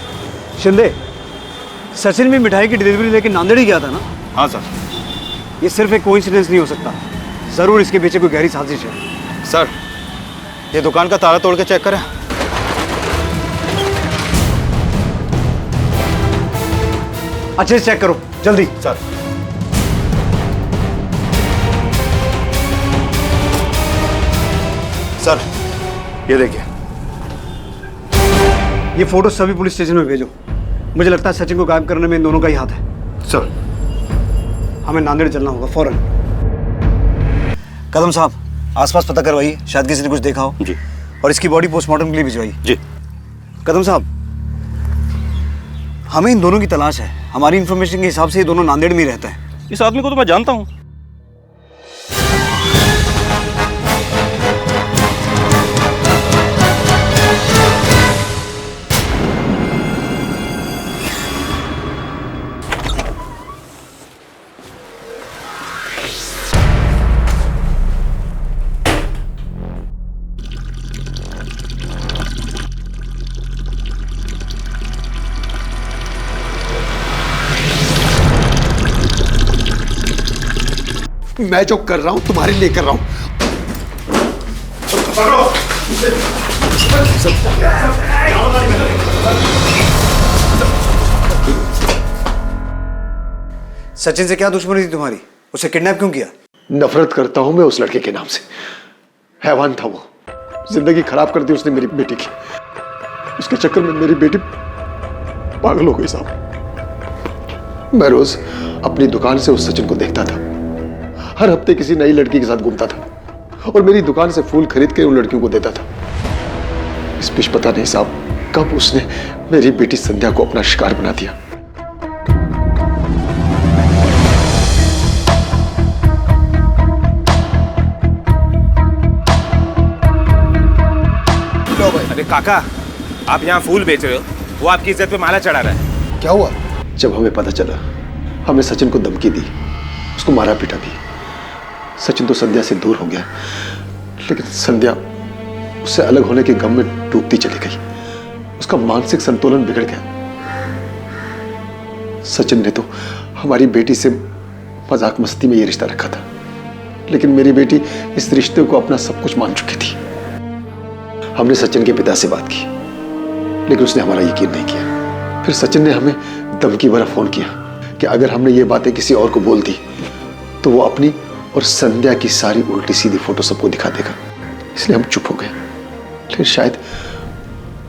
शिंदे, सचिन भी मिठाई की डिलीवरी लेके नांदेड़ ही गया था ना? हाँ सर। ये सिर्फ एक कोइंसिडेंस नहीं हो सकता, जरूर इसके पीछे कोई गहरी साजिश है। सर, ये दुकान का ताला तोड़ के चेक करें। अच्छे से चेक करो, जल्दी। सर। सर, ये देखिए। ये फोटो सभी पुलिस स्टेशन में भेजो। मुझे लगता है सचिन को गायब करने में इन दोनों का ही हाथ है। सर। हमें नांदेड़ चलना होगा फौरन। कदम साहब, आसपास पता करवाइए, शायद किसी ने कुछ देखा हो। जी। और इसकी बॉडी पोस्टमार्टम के लिए भिजवाइए। जी। कदम साहब, हमें इन दोनों की तलाश है। हमारी इंफॉर्मेशन के हिसाब से ये दोनों नांदेड़ में ही रहते हैं। इस आदमी को तो मैं जानता हूँ। मैं जो कर रहा हूं तुम्हारे लिए कर रहा हूं। सचिन से क्या दुश्मनी थी तुम्हारी? उसे किडनैप क्यों किया? नफरत करता हूं मैं उस लड़के के नाम से। हैवान था वो, जिंदगी खराब कर दी उसने मेरी बेटी की। उसके चक्कर में मेरी बेटी पागल हो गई साहब। मैं रोज अपनी दुकान से उस सचिन को देखता था, हर हफ्ते किसी नई लड़की के साथ घूमता था और मेरी दुकान से फूल खरीद के उन लड़कियों को देता था। इस बीच पता नहीं साहब कब उसने मेरी बेटी संध्या को अपना शिकार बना दिया। काका, आप यहाँ फूल बेच रहे हो, वो आपकी इज्जत पे माला चढ़ा रहा है। क्या हुआ? जब हमें पता चला, हमने सचिन को धमकी दी, उसको मारा पीटा भी। सचिन तो संध्या से दूर हो गया, लेकिन संध्या उससे अलग होने के गम में डूबती चली गई। उसका मानसिक संतुलन बिगड़ गया। सचिन ने तो हमारी बेटी से मजाक मस्ती में ये रिश्ता रखा था, लेकिन मेरी बेटी इस रिश्ते को अपना सब कुछ मान चुकी थी। हमने सचिन के पिता से बात की, लेकिन उसने हमारा यकीन नहीं किया। फिर सचिन ने हमें धमकी भरा फोन किया कि अगर हमने ये बातें किसी और को बोल दी तो वो अपनी और संध्या की सारी उल्टी सीधी फोटो सबको दिखा देगा। इसलिए हम चुप हो गए, लेकिन शायद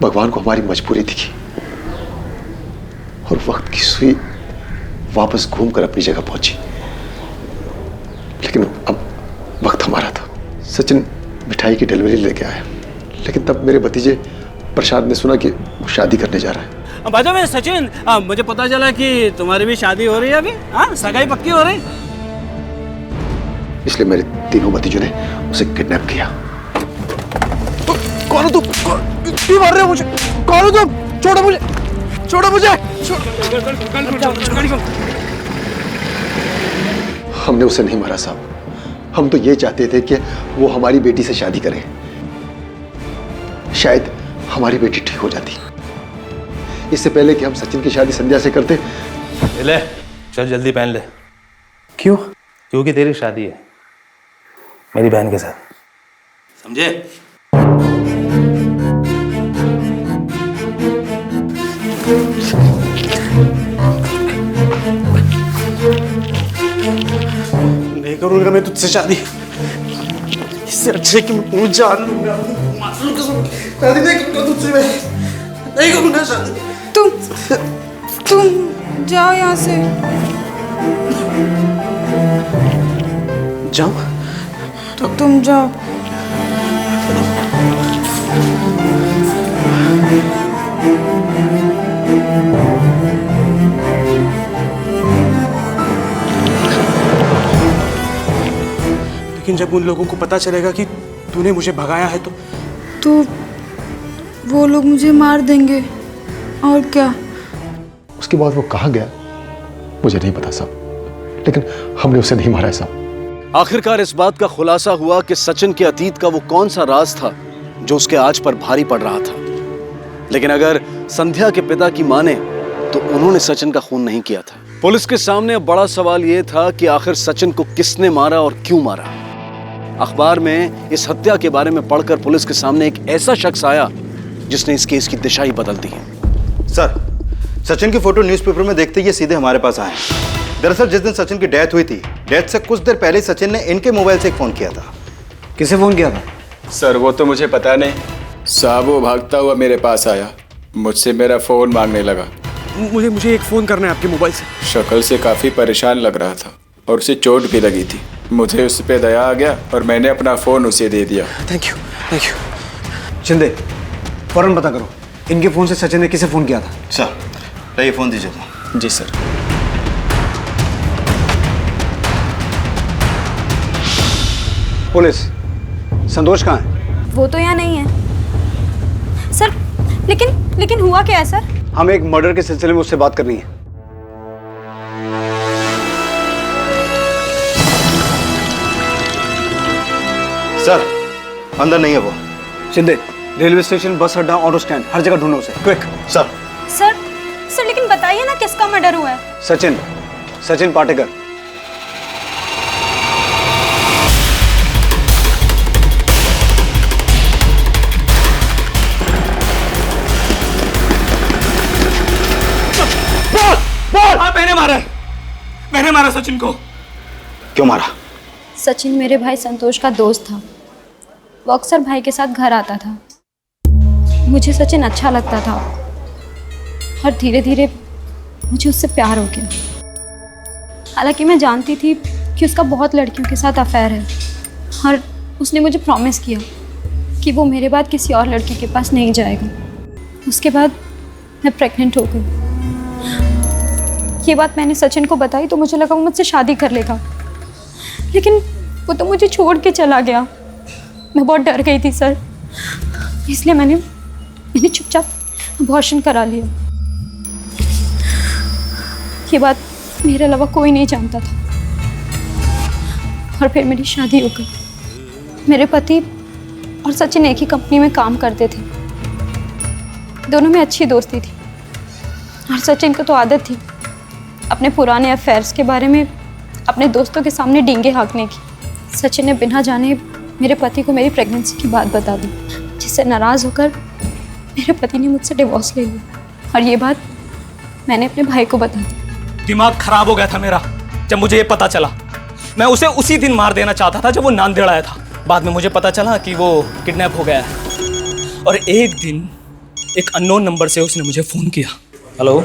भगवान को हमारी मजबूरी दिखी और वक्त की सुई वापस घूमकर अपनी जगह पहुंची। लेकिन अब वक्त हमारा था। सचिन मिठाई की डिलीवरी लेके आया, लेकिन तब मेरे भतीजे प्रसाद ने सुना कि वो शादी करने जा रहा है। बाजू में सचिन, मुझे पता चला कि तुम्हारी भी शादी हो रही है अभी। हाँ, सगाई पक्की हो रही। इसलिए मेरे तीनों भतीजों ने उसे किडनैप किया। कौन हो तुम? क्यों मार रहे हो मुझे? कौन हो तुम? छोड़ो मुझे, छोड़ो मुझे। हमने उसे नहीं मारा साहब। हम तो ये चाहते थे कि वो हमारी बेटी से शादी करे। शायद हमारी बेटी ठीक हो जाती। इससे पहले कि हम सचिन की शादी संध्या से करते। ले चल जल्दी पहन ले। क्यों? क्योंकि तेरी शादी है मेरी बहन के साथ, समझे? नहीं करूंगा मैं तुझसे शादी। इससे अच्छे कि मैं मुझे जान लूंगा। शादी नहीं करूंगा तुझसे मैं। नहीं करूंगा शादी। तुम जाओ यहाँ से। जाओ? तो तुम जाओ। लेकिन जब उन लोगों को पता चलेगा कि तूने मुझे भगाया है तो वो लोग मुझे मार देंगे। और क्या? उसके बाद वो कहाँ गया मुझे नहीं पता साहब, लेकिन हमने उसे नहीं मारा है साहब। आखिरकार इस बात का खुलासा हुआ कि सचिन के अतीत का वो कौन सा राज था जो उसके आज पर भारी पड़ रहा था। लेकिन अगर संध्या के पिता की माने तो उन्होंने सचिन का खून नहीं किया था। पुलिस के सामने अब बड़ा सवाल यह था कि आखिर सचिन को किसने मारा और क्यों मारा। अखबार में इस हत्या के बारे में पढ़कर पुलिस के सामने एक ऐसा शख्स आया जिसने इस केस की दिशा ही बदल दी है। सर, सचिन की फोटो न्यूज़पेपर में देखते ही सीधे हमारे पास आए। दरअसल जिस दिन सचिन की डेथ हुई थी, डेथ से कुछ देर पहले सचिन ने इनके मोबाइल से एक फोन किया था। किसे फोन किया था? सर वो तो मुझे पता नहीं। साहब वो भागता हुआ मेरे पास आया, मुझसे मेरा फोन मांगने लगा। मुझे एक फोन करना है आपके मोबाइल से। शक्ल से काफी परेशान लग रहा था और उसे चोट भी लगी थी। मुझे उस पर दया आ गया और मैंने अपना फोन उसे दे दिया। Thank you. शिंदे, फौरन पता करो इनके फोन से सचिन ने किसे फोन किया था। सर, ये फोन दीजिए। जी सर। पुलिस, संतोष कहाँ है? वो तो यहाँ नहीं है सर। लेकिन हुआ क्या है सर? हमें एक मर्डर के सिलसिले में उससे बात करनी है। सर, अंदर नहीं है वो। शिंदे, रेलवे स्टेशन, बस अड्डा, ऑटो स्टैंड, हर जगह ढूंढो उसे। क्विक। सर लेकिन बताइए ना किसका मर्डर हुआ है? सचिन पाटेकर। मैंने मारा सचिन को। क्यों मारा? सचिन मेरे भाई संतोष का दोस्त था। वो अक्सर भाई के साथ घर आता था। मुझे सचिन अच्छा लगता था और धीरे धीरे मुझे उससे प्यार हो गया। हालांकि मैं जानती थी कि उसका बहुत लड़कियों के साथ अफेयर है और उसने मुझे प्रॉमिस किया कि वो मेरे बाद किसी और लड़की के पास नहीं जाएगा। उसके बाद मैं प्रेग्नेंट हो गई। ये बात मैंने सचिन को बताई तो मुझे लगा वो मुझसे शादी कर लेगा, लेकिन वो तो मुझे छोड़ के चला गया। मैं बहुत डर गई थी सर, इसलिए मैंने मैंने चुपचाप अबॉर्शन करा लिया। ये बात मेरे अलावा कोई नहीं जानता था। और फिर मेरी शादी हो गई। मेरे पति और सचिन एक ही कंपनी में काम करते थे। दोनों में अच्छी दोस्ती थी और सचिन को तो आदत थी अपने पुराने अफेयर्स के बारे में अपने दोस्तों के सामने डींगे हाँकने की। सचिन ने बिना जाने मेरे पति को मेरी प्रेगनेंसी की बात बता दी, जिससे नाराज़ होकर मेरे पति ने मुझसे डिवोर्स ले लिया। और ये बात मैंने अपने भाई को बता दी। दिमाग खराब हो गया था मेरा जब मुझे ये पता चला। मैं उसे उसी दिन मार देना चाहता था जब वो नांदेड़ आया था। बाद में मुझे पता चला कि वो किडनैप हो गया है। और एक दिन एक अननोन नंबर से उसने मुझे फ़ोन किया। हेलो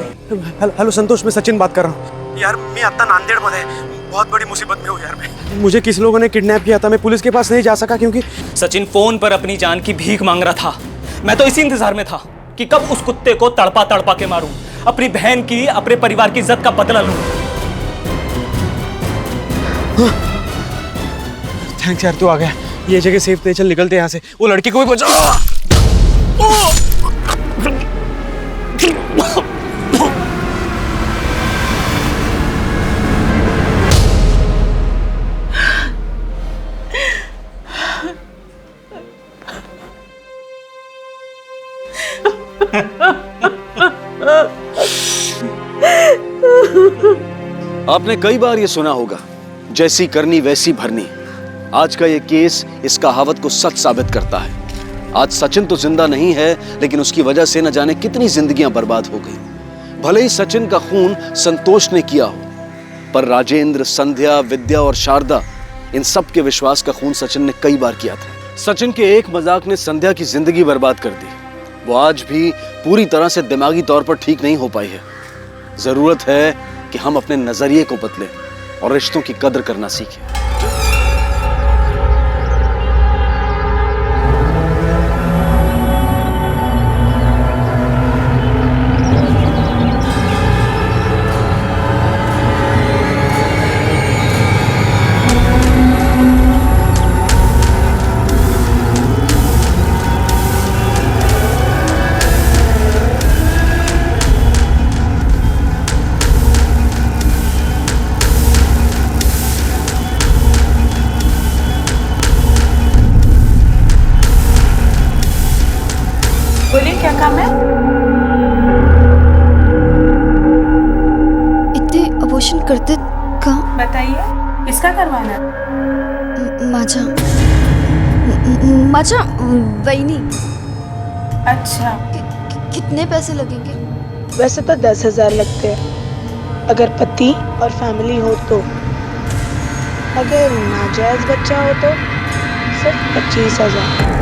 हेलो संतोष, मैं सचिन बात कर रहा हूँ। यार मैं आता नांदेड़ में बहुत बड़ी मुसीबत में हूँ यार। मुझे किस लोगों ने किडनैप किया था। मैं पुलिस के पास नहीं जा सका क्योंकि सचिन फ़ोन पर अपनी जान की भीख मांग रहा था। मैं तो इसी इंतजार में था कि कब उस कुत्ते को तड़पा तड़पा के मारूं, अपनी बहन की, अपने परिवार की इज्जत का बदला लूं। थैंक्स यार, तू आ गया। ये जगह सेफ थे, चल निकलते यहाँ से। वो लड़की को भी बचा। आपने कई बार ये सुना होगा, जैसी करनी वैसी भरनी। आज का ये केस इस कहावत को सच साबित करता है। आज सचिन तो जिंदा नहीं है, लेकिन उसकी वजह से न जाने कितनी जिंदगियां बर्बाद हो गई। भले ही सचिन का खून संतोष ने किया हो, पर राजेंद्र, संध्या, विद्या और शारदा, इन सब के विश्वास का खून सचिन ने कई बार किया था। सचिन के एक मजाक ने संध्या की जिंदगी बर्बाद कर दी। वो आज भी पूरी तरह से दिमागी तौर पर ठीक नहीं हो पाई है। जरूरत है कि हम अपने नजरिए को बदलें और रिश्तों की कदर करना सीखें। बोलिए, क्या काम है? इतने अबॉर्शन करते कहाँ? बताइए, किसका करवाना है? माचा वहीनी। अच्छा, कितने पैसे लगेंगे? वैसे तो 10,000 लगते हैं अगर पति और फैमिली हो तो। अगर नाजायज बच्चा हो तो सिर्फ 25,000।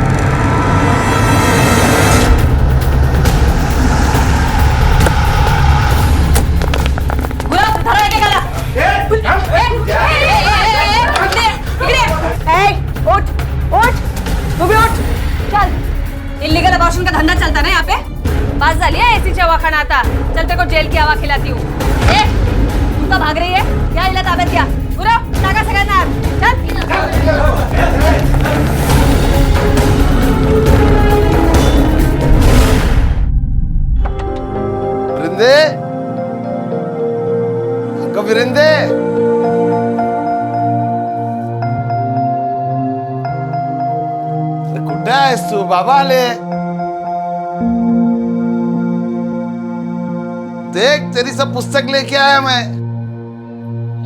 इल्लीगल अबॉर्शन का धंधा चलता ना यहाँ पे। बात झाली है ऐसी जेव्हा खाना आता चल तेरे को जेल की हवा खिलाती हूँ। तू तो भाग रही है, क्या हिला ताब्यात घ्या। गुरव टाका सगळ्यांना वृंदे, वृंदे, कुठे आहेस तू? बाबा आले। देख तेरी सब पुस्तक लेके आया मैं।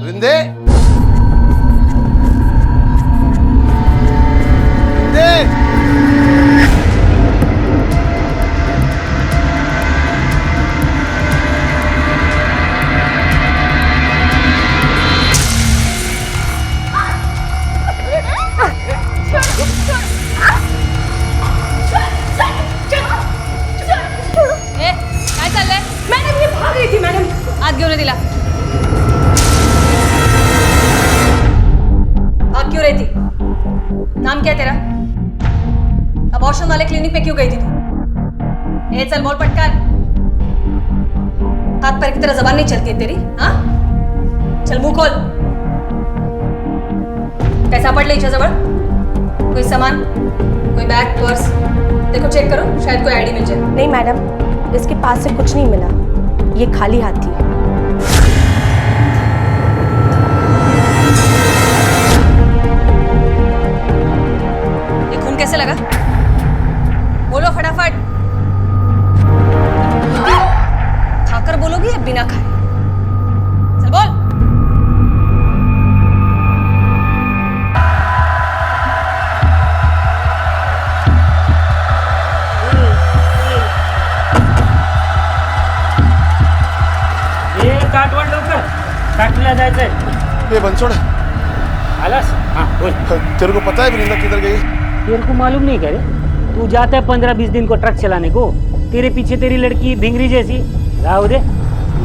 वृंदे, वृंदे, काय चाललंय? मॅडम, ये भाग रही थी मॅडम। आत घेऊन दिला। भाग क्यों रही थी? नाम क्या है तेरा? अबॉर्शन वाले क्लिनिक पे क्यों गई थी तू? ए चल बोल पटकन। हाथ पैर की तरह जबान नहीं चलती है तेरी? हाँ, चल मुंह खोल। काय सापडलं हिच्याजवळ? कोई सामान, कोई बॅग, पर्स? देखो चेक करो, शायद कोई आईडी मिल जाए। नहीं मैडम, इसके पास से कुछ नहीं मिला, ये खाली हाथ थी। ये खून कैसे लगा? बोलो फटाफट। खाकर बोलोगी या बिना खाए? चल बोल। काटवड लवकर, फॅक्टरीला जायचंय। ये बनसोड़ आलास? हाँ बोल। तेरे को पता है वृंदा किधर गई? तेरे को मालूम नहीं क्या रे? तू जाता है 15-20 दिन को ट्रक चलाने को, तेरे पीछे तेरी लड़की भिंगरी जैसी। राव दे,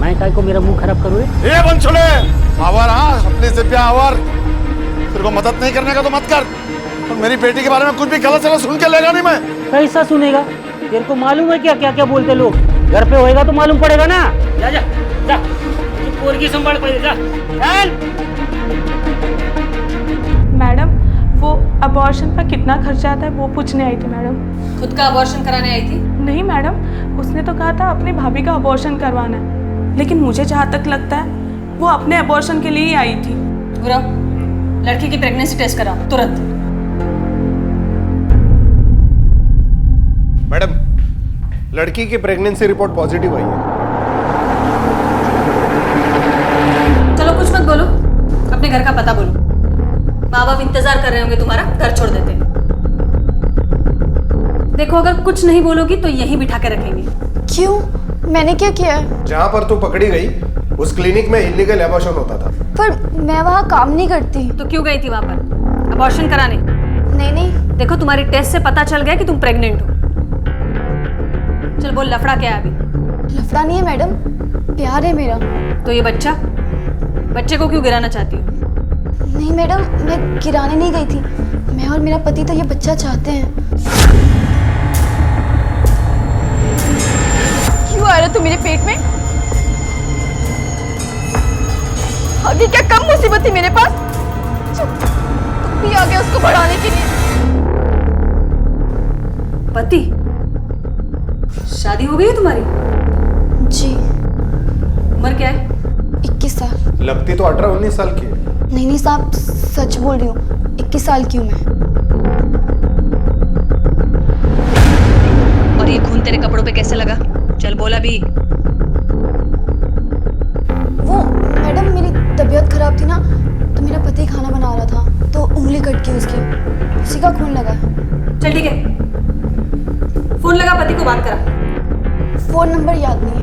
मैं काय को मेरा मुंह खराब करूँ रे? ये बनसोड़े आवर, हाँ अपनी जिब्या आवर। तेरे को मदद नहीं करने का तो मत कर, और मेरी बेटी के बारे में कुछ भी गलत सलत सुन के लेगा नहीं मैं। कैसा सुनेगा? तेरे को मालूम है क्या क्या क्या बोलते लोग? घर पे होएगा तो मालूम पड़ेगा ना। जा जा जा, पोरगी संभाल पहले, जा चल। मैडम, वो अबॉर्शन पर कितना खर्चा आता है वो पूछने आई थी मैडम। खुद का अबॉर्शन कराने आई थी? नहीं मैडम, उसने तो कहा था अपनी भाभी का अबॉर्शन करवाना है, लेकिन मुझे जहाँ तक लगता है वो अपने अबॉर्शन के लिए ही आई थी। लड़की की प्रेगनेंसी टेस्ट कराओ तुरंत। मैडम, लड़की की प्रेगनेंसी रिपोर्ट पॉजिटिव आई है। चलो कुछ मत बोलो, अपने घर का पता बोलो। माँ बाप इंतजार कर रहे होंगे तुम्हारा, घर छोड़ देते। देखो अगर कुछ नहीं बोलोगी तो यहीं बिठा के रखेंगे। क्यों? मैंने क्या किया है? जहाँ पर तू पकड़ी गई उस क्लिनिक में इलीगल एबॉर्शन होता था। पर मैं वहाँ काम नहीं करती। तो क्यों गई थी वहाँ पर? अबॉर्शन कराने? नहीं नहीं। देखो तुम्हारी टेस्ट से पता चल गया कि तुम प्रेग्नेंट हो। चल बोल, लफड़ा क्या है अभी? लफड़ा नहीं है मैडम, प्यार है मेरा। तो ये बच्चे को क्यों गिराना चाहती हो? नहीं मैडम, मैं गिराने नहीं गई थी, मैं और मेरा पति तो ये बच्चा चाहते हैं। क्यों आ रहा तू मेरे पेट में? आगे क्या कम मुसीबत थी मेरे पास? तुम भी आ गए उसको बढ़ाने के लिए। पति? शादी हो गई है तुम्हारी? जी। उम्र क्या है? 21 साल। लगती तो 18-19 साल की है। नहीं नहीं साहब, सच बोल रही हूँ, 21 साल की हूँ मैं। और ये खून तेरे कपड़ों पे कैसे लगा? चल बोला भी। वो मैडम, मेरी तबीयत खराब थी ना, तो मेरा पति खाना बना रहा था तो उंगली कट गई उसकी, उसी का खून लगा। चल ठीक है, फोन लगा पति को, बात करा। फोन नंबर याद नहीं है।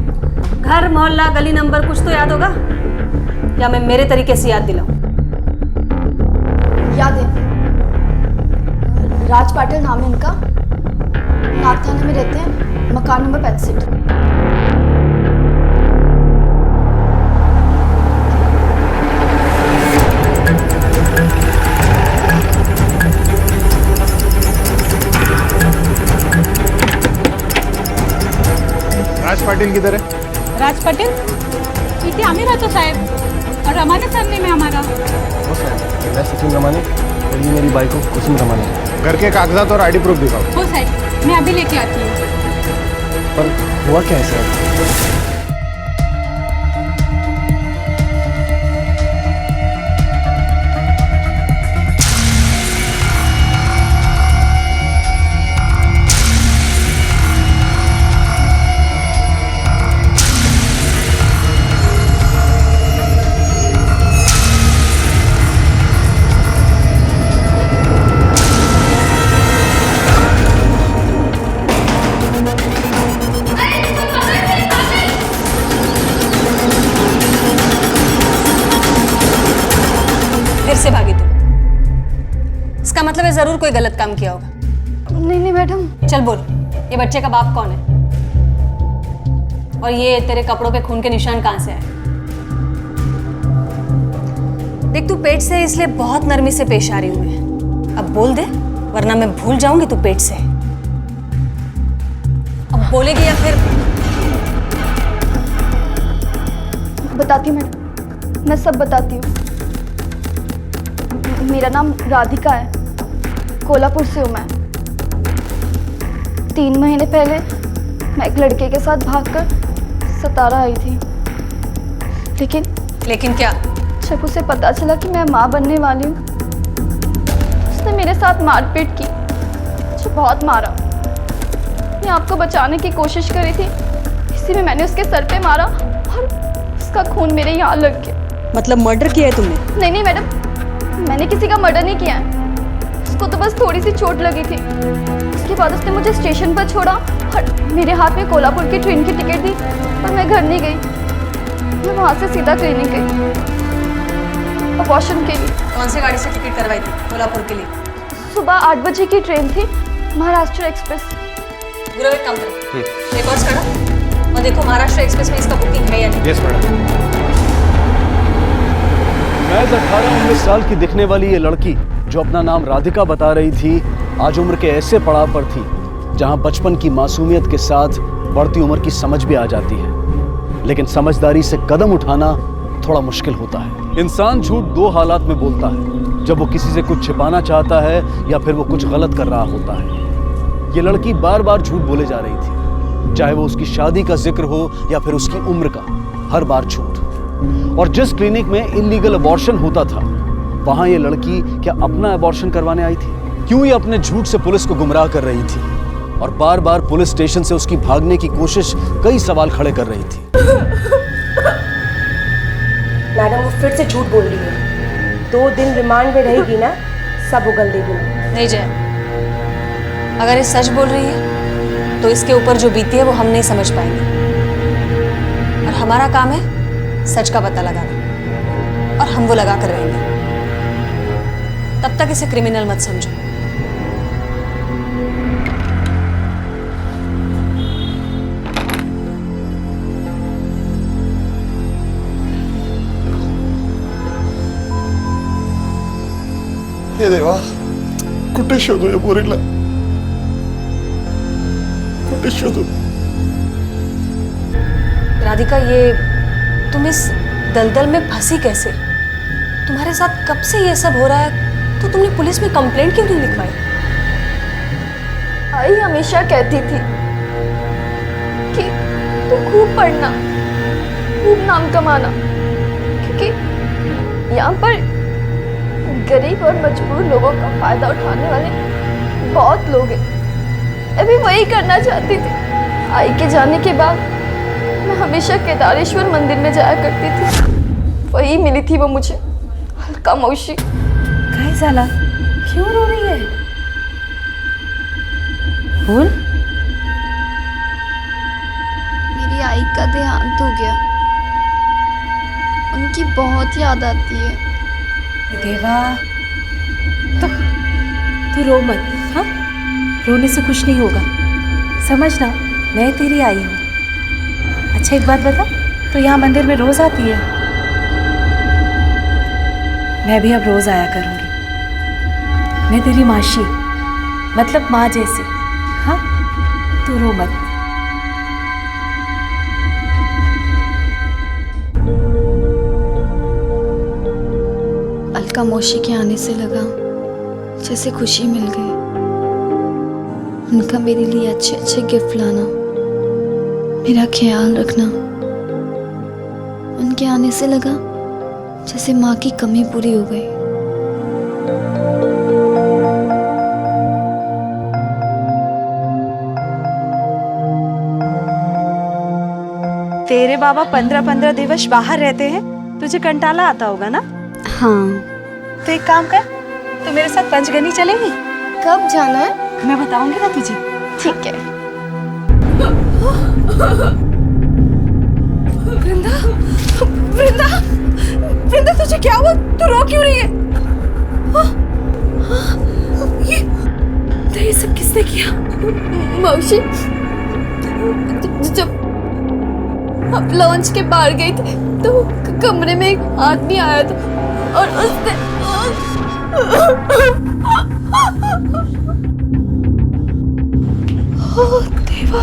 घर मोहल्ला गली नंबर कुछ तो याद होगा, या मैं मेरे तरीके से याद दिलाऊं? याद है, राज पाटिल नाम है इनका, नाग थाने में रहते हैं, मकान नंबर 65। राज पाटिल किधर है? राज पाटिल इथे आम्ही राहतो साहेब, और रमाने सरने में हमारा। हो साहब, मैं सचिन रमाने और ये मेरी बाइक को कुसुम रमाने। घर के कागजात और आईडी प्रूफ दिखाओ। हो साहेब, मैं अभी लेके आती हूँ। पर हुआ क्या है सर? से भागी तुम? इसका मतलब है जरूर कोई गलत काम किया होगा। नहीं नहीं मैडम। चल बोल, ये बच्चे का बाप कौन है? और ये तेरे कपड़ों पे खून के निशान कहां से आए? देख तू पेट से है इसलिए बहुत नरमी से पेश आ रही हूं मैं। अब बोल दे वरना मैं भूल जाऊंगी तू पेट से है। अब बोलेगी या फिर? बताती हूँ मैडम, मैं सब बताती हूँ। मेरा नाम राधिका है, कोल्हापुर से हूँ मैं। 3 महीने पहले मैं एक लड़के के साथ भागकर सतारा आई थी। लेकिन क्या? जब उसे पता चला कि मैं माँ बनने वाली हूँ, उसने मेरे साथ मारपीट की, मुझे बहुत मारा। मैं आपको बचाने की कोशिश करी थी, इसी में मैंने उसके सर पे मारा और उसका खून मेरे यहाँ लग गया। मतलब मर्डर किया है तुमने? नहीं मैडम, मैंने किसी का मर्डर नहीं किया है। उसको तो बस थोड़ी सी चोट लगी थी। उसके बाद उसने मुझे स्टेशन पर छोड़ा और मेरे हाथ में कोल्हापुर की ट्रेन की टिकट दी, पर मैं घर नहीं गई। मैं वहाँ से सीधा क्लिनिक गई अबॉर्शन के लिए। कौन सी गाड़ी से टिकट करवाई थी कोल्हापुर के लिए? सुबह 8 बजे की ट्रेन थी, महाराष्ट्र एक्सप्रेस। गुरु एक काम करो, रिकॉर्ड्स करो और देखो महाराष्ट्र एक्सप्रेस में इसका बुकिंग है या नहीं। Yes madam. महज 18-19 साल की दिखने वाली ये लड़की जो अपना नाम राधिका बता रही थी, आज उम्र के ऐसे पड़ाव पर थी जहां बचपन की मासूमियत के साथ बढ़ती उम्र की समझ भी आ जाती है, लेकिन समझदारी से कदम उठाना थोड़ा मुश्किल होता है। इंसान झूठ 2 हालात में बोलता है, जब वो किसी से कुछ छिपाना चाहता है या फिर वो कुछ गलत कर रहा होता है। ये लड़की बार बार झूठ बोले जा रही थी, चाहे वो उसकी शादी का जिक्र हो या फिर उसकी उम्र का, हर बार झूठ। और जिस क्लिनिक में इल्लीगल अबॉर्शन होता था, वहां ये लड़की क्या अपना अबॉर्शन करवाने आई थी? क्यों ये अपने झूठ से पुलिस को गुमराह कर रही थी और बार बार पुलिस स्टेशन से उसकी भागने की कोशिश कई सवाल खड़े कर रही थी। मैडम वो फिर से झूठ बोल रही है। 2 दिन रिमांड में रहेगी ना, सब उगल देगी। नहीं जय, अगर ये सच बोल रही है तो इसके ऊपर जो बीती है वो हम नहीं समझ पाएंगे, और हमारा काम है सच का पता लगाना, और हम वो लगा कर रहेंगे। तब तक इसे क्रिमिनल मत समझो। हे देवा, कुठे शोधू या पोरीला? कुठे शोधू? राधिका, ये तुम इस दलदल में फंसी कैसे? तुम्हारे साथ कब से ये सब हो रहा है, तो तुमने पुलिस में कंप्लेंट क्यों नहीं लिखवाई? आई हमेशा कहती थी कि तू खूब पढ़ना, खूब नाम कमाना, क्योंकि यहाँ पर गरीब और मजबूर लोगों का फायदा उठाने वाले बहुत लोग हैं। मैं भी वही करना चाहती थी। आई के जाने के बाद मैं हमेशा केदारेश्वर मंदिर में जाया करती थी। वही मिली थी वो मुझे, हल्का मौसी। काय झाला? क्यों रो रही है? बोल। मेरी आई का देहांत हो गया, उनकी बहुत याद आती है। देवा, तू रो मत। हाँ, रोने से कुछ नहीं होगा, समझना, मैं तेरी आई हूँ। अच्छा एक बात बता, तो यहाँ मंदिर में रोज आती है? मैं भी अब रोज आया करूँगी। मैं तेरी माशी, मतलब माँ जैसी। हाँ, तू रो मत। अलका मौसी के आने से लगा जैसे खुशी मिल गई। उनका मेरे लिए अच्छे अच्छे गिफ्ट लाना, मेरा ख्याल रखना, उनके आने से लगा जैसे माँ की कमी पूरी हो गई। तेरे बाबा 15-15 दिवस बाहर रहते हैं, तुझे कंटाला आता होगा ना? हाँ। तो एक काम कर, तू मेरे साथ पंचगनी चलेगी? कब जाना है? मैं बताऊंगी ना तुझे। ठीक है। वृंदा, वृंदा, वृंदा तुझे क्या हुआ? तू रो क्यों रही है? ये सब किसने किया? मौसी, जब हम लॉन्च के बाहर गए थे तो कमरे में एक आदमी आया था और उसने देवा,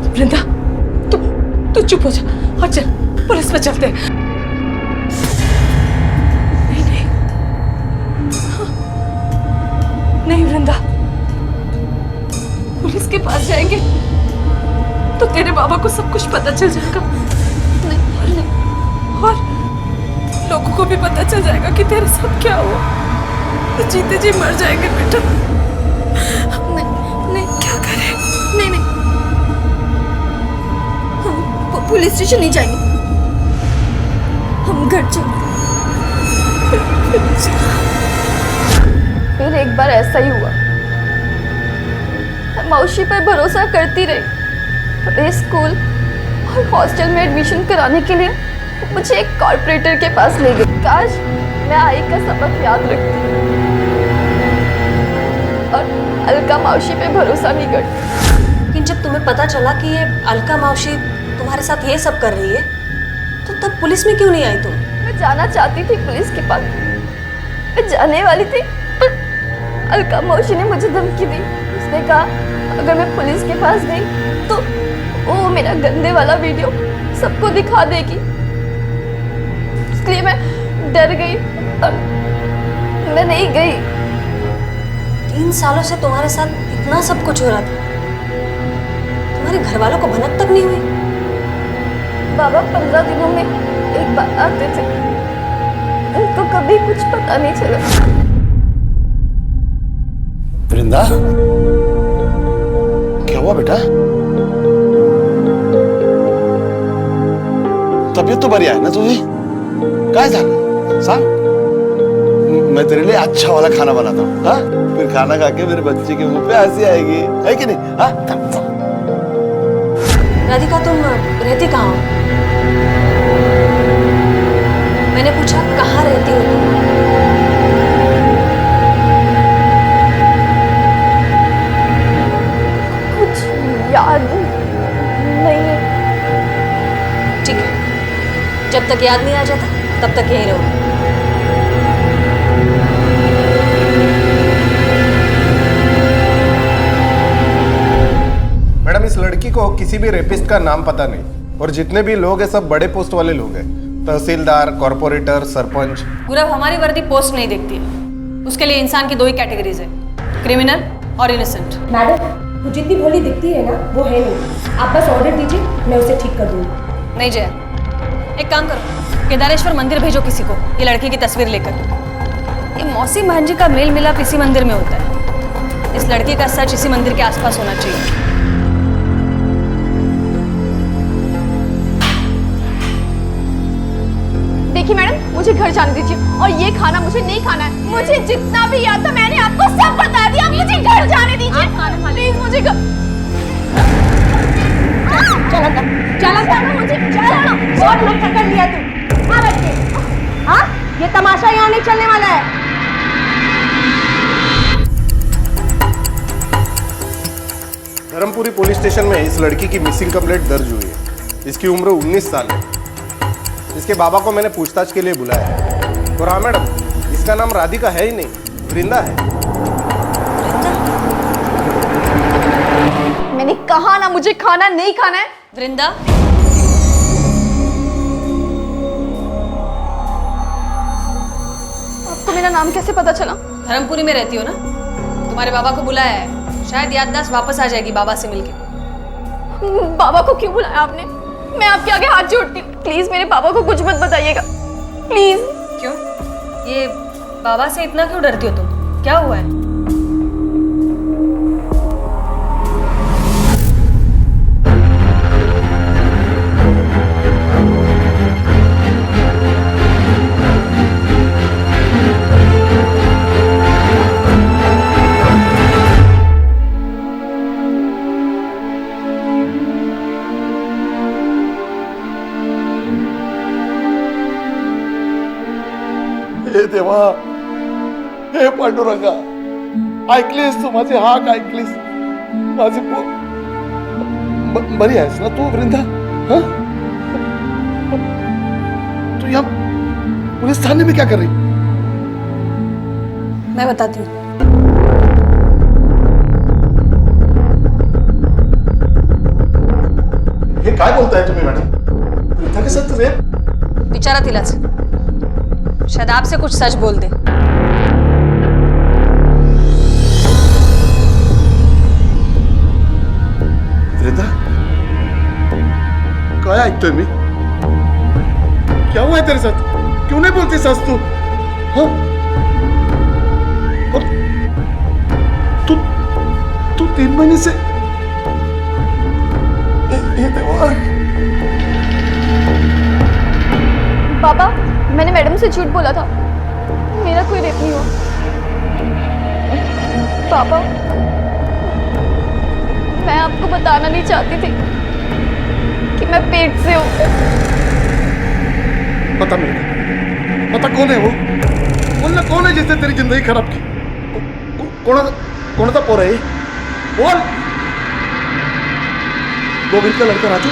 वृंदा, तू चुप हो जा और चल, पुलिस में चलते हैं। नहीं, नहीं वृंदा, पुलिस के पास जाएंगे तो तेरे बाबा को सब कुछ पता चल जाएगा। नहीं, और लोगों को भी पता चल जाएगा कि तेरे साथ क्या हुआ, तो जीते जी मर जाएंगे बेटा। नहीं, क्या करें? नहीं, हम पुलिस स्टेशन नहीं जाएंगे, हम घर चलेंगे। फिर एक बार ऐसा ही हुआ, मैं मौसी पर भरोसा करती रही। और स्कूल और हॉस्टल में एडमिशन कराने के लिए मुझे एक कॉर्पोरेटर के पास ले गए। काश मैं आई का सबक याद रखती और अलका मौसी पे भरोसा नहीं करती। लेकिन जब तुम्हें पता चला कि ये अलका मौसी तुम्हारे साथ ये सब कर रही है, तो तब पुलिस में क्यों नहीं आई तुम? मैं जाना चाहती थी पुलिस के पास, मैं जाने वाली थी, पर अलका मौसी ने मुझे धमकी दी। उसने कहा अगर मैं पुलिस के पास गई तो वो मेरा गंदे वाला वीडियो सबको दिखा देगी। इसलिए मैं डर गई और मैं नहीं गई। 3 सालों से तुम्हारे साथ इतना सब कुछ हो रहा था, तुम्हारे घर वालों को भनक तक नहीं हुई? बाबा 15 दिनों में एक बार आते थे, उनको कभी कुछ पता नहीं चला। वृंदा, क्या हुआ बेटा? तबीयत तो बढ़िया है ना तुझी? क्या झालं सांग, मैं तेरे लिए अच्छा वाला खाना बनाता हूँ। हाँ, फिर खाना खा के मेरे बच्चे के मुंह पे हंसी आएगी, है कि नहीं? हाँ, राधिका, तुम रहती कहाँ हो? मैंने पूछा कहाँ रहती हो तुम? कुछ याद नहीं है। ठीक है, जब तक याद नहीं आ जाता तब तक यहीं रहो। मैडम, इस लड़की को किसी भी रेपिस्ट का नाम पता नहीं, और जितने भी लोग हैं सब बड़े पोस्ट वाले लोग हैं, तहसीलदार, कॉर्पोरेटर, सरपंच। गुरव, हमारी वर्दी पोस्ट नहीं देखती है, उसके लिए इंसान की 2 ही कैटेगरीज है, क्रिमिनल और इनोसेंट। मैडम, वो जितनी भोली दिखती है ना वो है नहीं। आप बस ऑर्डर दीजिए, मैं उसे ठीक कर दूँगी। नहीं जया, एक काम करो, केदारेश्वर मंदिर भेजो किसी को ये लड़की की तस्वीर लेकर। ये मौसी बहन जी का मेल मिलाप इसी मंदिर में होता है, इस लड़की का सच इसी मंदिर के आसपास होना चाहिए। देखिए मैडम, मुझे घर जाने दीजिए, और ये खाना मुझे नहीं खाना है। मुझे जितना भी याद था मैंने आपको सब बता दिया, मुझे घर जाने दीजिए प्लीज। मुझे चला मुझे बहुत मत पकड़ लिया तू। हाँ बच्चे, हाँ, ये तमाशा यहाँ नहीं चलने वाला है। धर्मपुरी पुलिस स्टेशन में इस लड़की की मिसिंग कंप्लेंट दर्ज हुई है। इसकी उम्र 19 साल है। इसके बाबा को मैंने पूछताछ के लिए बुलाया है। और हाँ मैडम, इसका नाम राधिका है ही नहीं, वृंदा है। मैंने कहा ना मुझे खाना नहीं खाना है। वृंदा, आपको मेरा नाम कैसे पता चला? धर्मपुरी में रहती हो ना, तुम्हारे बाबा को बुलाया है, शायद याददाश्त वापस आ जाएगी बाबा से मिलके। बाबा को क्यों बुलाया आपने? मैं आपके आगे हाथ जोड़ती हूँ, प्लीज मेरे बाबा को कुछ मत बताइएगा, प्लीज। क्यों? ये बाबा से इतना क्यों डरती हो तुम? क्या हुआ है? हे देवा, हे पांडुरंगा, ऐकलीस तू माझी हाक, ऐकलीस माझी बरी आहेस ना तू वृंदा? हाँ, तू यहाँ पुलिस थाने में क्या कर रही? मैं बताती हूँ। हे काय बोलताय तुम्ही मॅडम? वृंदा के साथ रेप? विचारा तिलाच, शायद आपसे कुछ सच बोल दे। काय ऐकतोय मी? क्या हुआ है तेरे साथ? क्यों नहीं बोलती सच तू? हाँ? और तू 3 महीने से ये देवा। पापा, मैंने मैडम से झूठ बोला था, मेरा कोई रेप नहीं हुआ। पापा, मैं आपको बताना नहीं चाहती थी कि मैं पेट से हूँ। पता नहीं, पता कौन है वो? बोलना कौन है जिसने तेरी जिंदगी खराब की? कौन था पोरा है? बोल। गोविंद का लड़का राजू,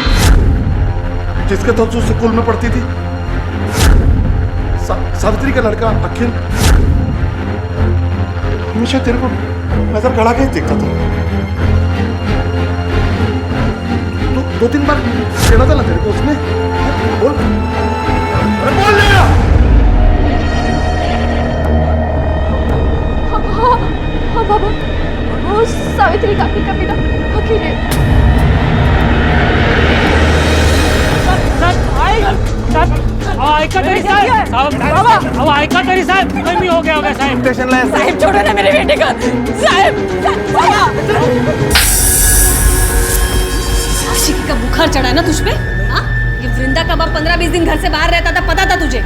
जिसके साथ तू स्कूल में पढ़ती थी। सावित्री का लड़का अखिल, हमेशा तेरे को नजर गड़ा के देखता था। 2-3 बार छेड़ा था ना तेरे को उसने? बोल, अरे बोल ले। हाँ बाबा, वो सावित्री काकी का बेटा अखिल है। ऐका तरी साहब, कमी हो गया होगा साहब। स्टेशन लाए साहब, छोड़ो ना मेरे बेटे का साहब। आशिकी का बुखार चढ़ा है ना तुझ पे? हाँ, ये वृंदा का बाप 15-20 दिन घर से बाहर रहता था, पता था तुझे?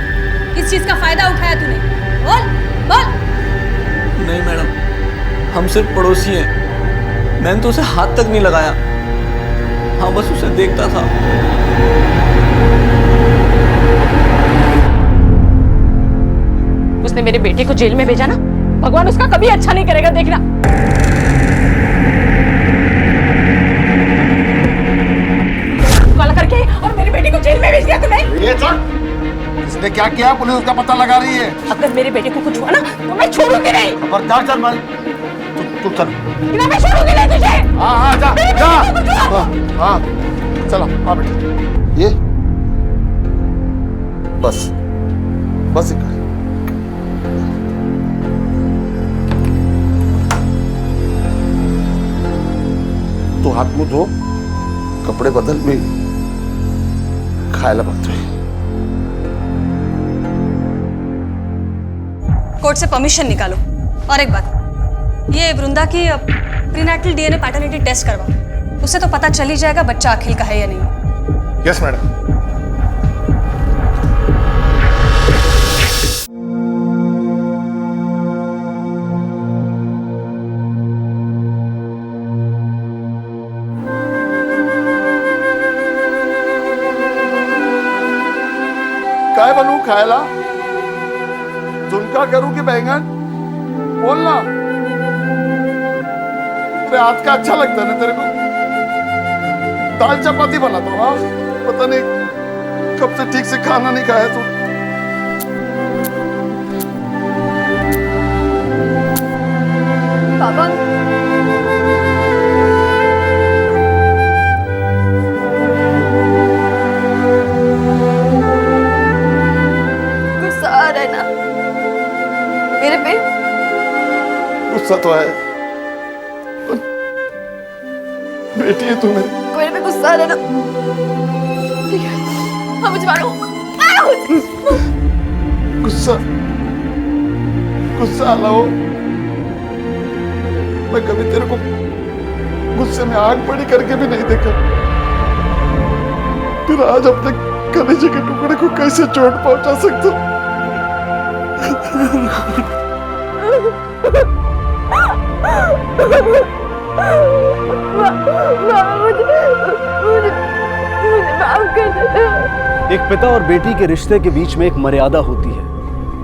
किस चीज का फायदा उठाया तूने? बोल बोल। नहीं मैडम, हम सिर्फ पड़ोसी हैं। मैंने तो उसे हाथ तक नहीं लगाया। हाँ, बस उसे देखता था। उसने मेरे बेटे को जेल में भेजा ना, भगवान उसका कभी अच्छा नहीं करेगा, देखना। काला करके और मेरे बेटे को जेल में भेज दिया तूने। ये इसने क्या किया? पुलिस उसका पता लगा रही है। अगर मेरे बेटे को कुछ हुआ ना तो मैं छोड़ूंगी नहीं। खबरदार चल भाई, तू चल। मैं छोड़ूंगी नहीं तुझे। हाँ जा जा। हाँ चलो आ बेटा। ये बस इकडे। तू हाथ मुंह धो, कपड़े बदल, मी खायला बघतोय। कोर्ट से परमिशन निकालो। और एक बात, ये वृंदा की प्रीनेटल डीएनए पैटर्निटी टेस्ट करवाओ, उससे तो पता चल ही जाएगा बच्चा अखिल का है या नहीं। Yes madam. काय बनवू खायला? झुणका करूं कि बैंगन? बोल ना। तेरे हाथ का अच्छा लगता है ना तेरे को? दाल चपाती बनाता हूँ। हाँ, पता नहीं कब से ठीक से खाना नहीं खाया तू। पापा, गुस्सा आ रहा है ना मेरे पे? गुस्सा तो है, बेटी है तू मेरी। मेरे पे गुस्सा आ रहा है ना? ठीक है, हाँ मुझे मारो। गुस्सा आला हो। मैं कभी तेरे को गुस्से में आग बड़ी करके भी नहीं देखा। फिर आज अपने कलेजे के टुकड़े को कैसे चोट पहुंचा सकता? एक पिता और बेटी के रिश्ते के बीच में एक मर्यादा होती है,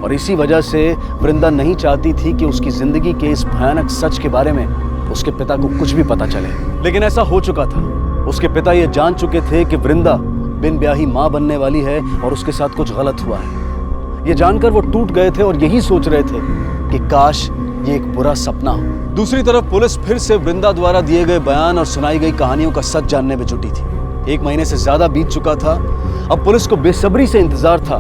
और इसी वजह से वृंदा नहीं चाहती थी कि उसकी जिंदगी के इस भयानक सच के बारे में उसके पिता को कुछ भी पता चले। लेकिन ऐसा हो चुका था। उसके पिता ये जान चुके थे कि वृंदा बिन ब्याही मां बनने वाली है और उसके साथ कुछ गलत हुआ है। ये जानकर वो टूट गए थे और यही सोच रहे थे कि काश ये एक बुरा सपना हो। दूसरी तरफ पुलिस फिर से वृंदा द्वारा दिए गए बयान और सुनाई गई कहानियों का सच जानने में जुटी थी। 1 महीने से ज्यादा बीत चुका था। अब पुलिस को बेसब्री से इंतजार था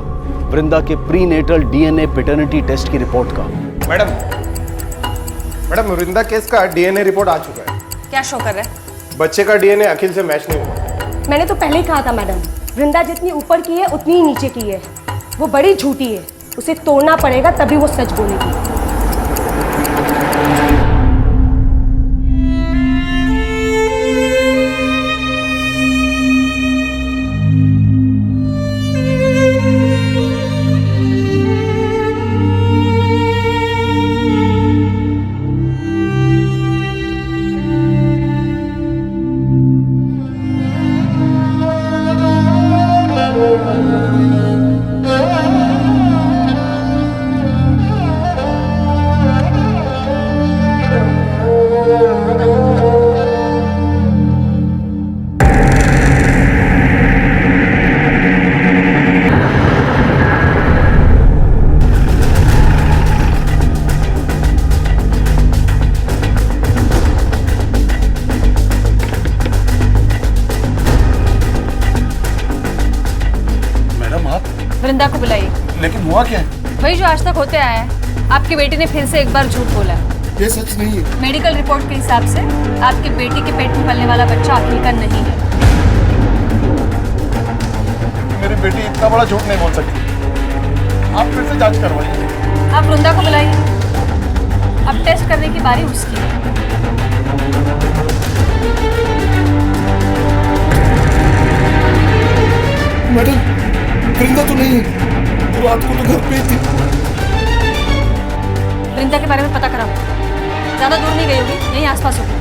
वृंदा के प्रीनेटल डीएनए पैटर्निटी टेस्ट की रिपोर्ट का। मैडम वृंदा केस का डीएनए रिपोर्ट आ चुका है। क्या शो कर रहा है? बच्चे का डीएनए अखिल से मैच नहीं हुआ। मैंने तो पहले ही कहा था मैडम वृंदा जितनी ऊपर की है उतनी ही नीचे की है। वो बड़ी झूठी है, उसे तोड़ना पड़ेगा तभी वो सच बोलेगी। वृंदा को बुलाइए। लेकिन हुआ क्या है? वही जो आज तक होते आया है। आपकी बेटी ने फिर से एक बार झूठ बोला है। ये सच नहीं है। मेडिकल रिपोर्ट के हिसाब से आपकी बेटी के पेट में पलने वाला बच्चा अखिल का नहीं है। मेरी बेटी इतना बड़ा झूठ नहीं बोल सकती। आप फिर से जांच करवाइए। आप वृंदा को बुलाइए। अब टेस्ट करने की बारी उसकी है। मैडम, वृंदा तो नहीं है। रात को तो घर पे ही थी। वृंदा के बारे में पता करा। ज्यादा दूर नहीं गई होगी, यहीं आसपास होगी।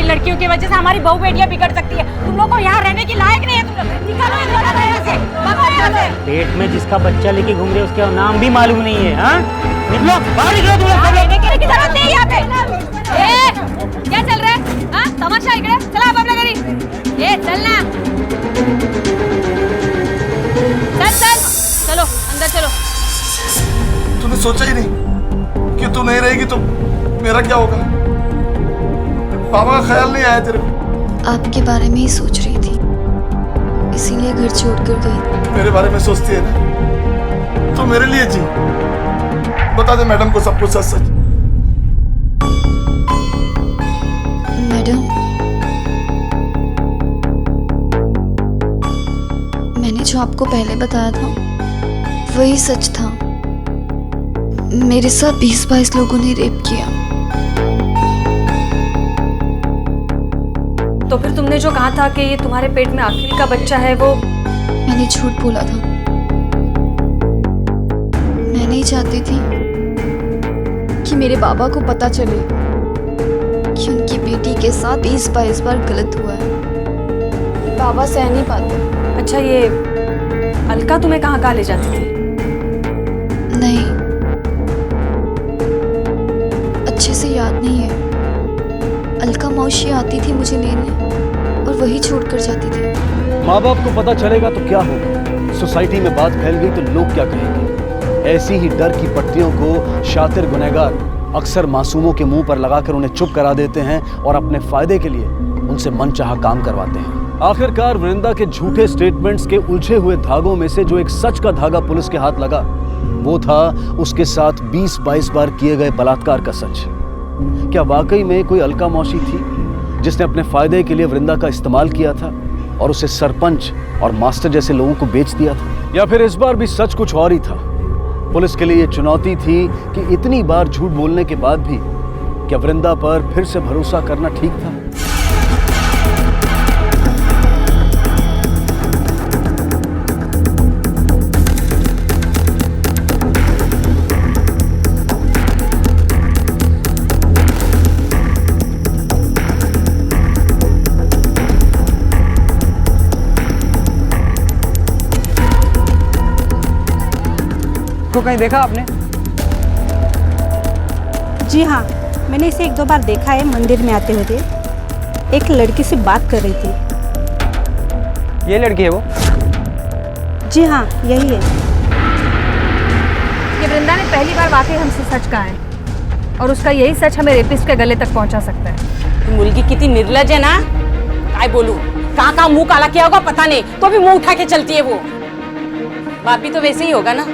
लड़कियों की वजह से हमारी बहू बेटियां बिगड़ सकती है। तुम लोग को यहाँ रहने की लायक नहीं है। तुम लोग निकालो इन दोनों को यहाँ से, भगो यहाँ से। पेट में जिसका बच्चा लेके घूम रहे हैं उसका नाम भी मालूम नहीं है। हाँ, निकलो बाहर, निकलो तुम लोग। रहने की जरूरत नहीं है यहाँ पे। क्या चल रहा है? हाँ, तमाशा इकड़े। चला आप अपना घरी। ये चलना। चल चलो अंदर चलो। तूने सोचा ही नहीं कि तू नहीं रहेगी तो मेरा क्या होगा? बाबा का ख्याल नहीं आया तेरे को? आपके बारे में ही सोच रही थी, इसीलिए घर छोड़कर गई। मेरे बारे में सोचती है ना, तो मेरे लिए जी। बता दे मैडम को सब कुछ सच सच। मैडम, मैंने जो आपको पहले बताया था वही सच था। मेरे साथ 20-22 लोगों ने रेप किया। तो फिर तुमने जो कहा था कि ये तुम्हारे पेट में अखिल का बच्चा है, वो मैंने झूठ बोला था। मैं नहीं चाहती थी कि मेरे बाबा को पता चले कि उनकी बेटी के साथ 20-22 बार गलत हुआ है। बाबा सह नहीं पाते। अच्छा, ये अलका तुम्हें कहाँ ले जाती थी? नहीं, अच्छे से याद नहीं है। अलका मौसी आती थी मुझे लेने और वही छोड़कर जाती थी। माँ बाप को पता चलेगा तो क्या होगा? सोसाइटी में बात फैल गई तो लोग क्या कहेंगे? ऐसी ही डर की पट्टियों को शातिर गुनहगार अक्सर मासूमों के मुंह पर लगाकर उन्हें चुप करा देते हैं और अपने फायदे के लिए उनसे मनचाहा काम करवाते हैं। आखिरकार वृंदा के झूठे स्टेटमेंट्स के उलझे हुए धागों में से जो एक सच का धागा पुलिस के हाथ लगा, वो था उसके साथ 20-22 बार किए गए बलात्कार का सच। क्या वाकई में कोई अलका मौसी थी जिसने अपने फायदे के लिए वृंदा का इस्तेमाल किया था और उसे सरपंच और मास्टर जैसे लोगों को बेच दिया था? या फिर इस बार भी सच कुछ और ही था? पुलिस के लिए ये चुनौती थी कि इतनी बार झूठ बोलने के बाद भी क्या वृंदा पर फिर से भरोसा करना ठीक था? को कहीं देखा आपने? जी हाँ, मैंने इसे 1-2 बार देखा है मंदिर में आते हुए। एक लड़की से बात कर रही थी। ये लड़की है वो? जी हाँ, यही है। कि वृंदा ने पहली बार वाकई हमसे सच कहा है और उसका यही सच हमें रेपिस्ट के गले तक पहुंचा सकता है। मुर्गी कितनी निर्लज है ना, काय बोलूं, कहाँ मुंह काला किया होगा पता नहीं, तो भी मुंह उठा के चलती है वो। बाप भी तो वैसे ही होगा ना,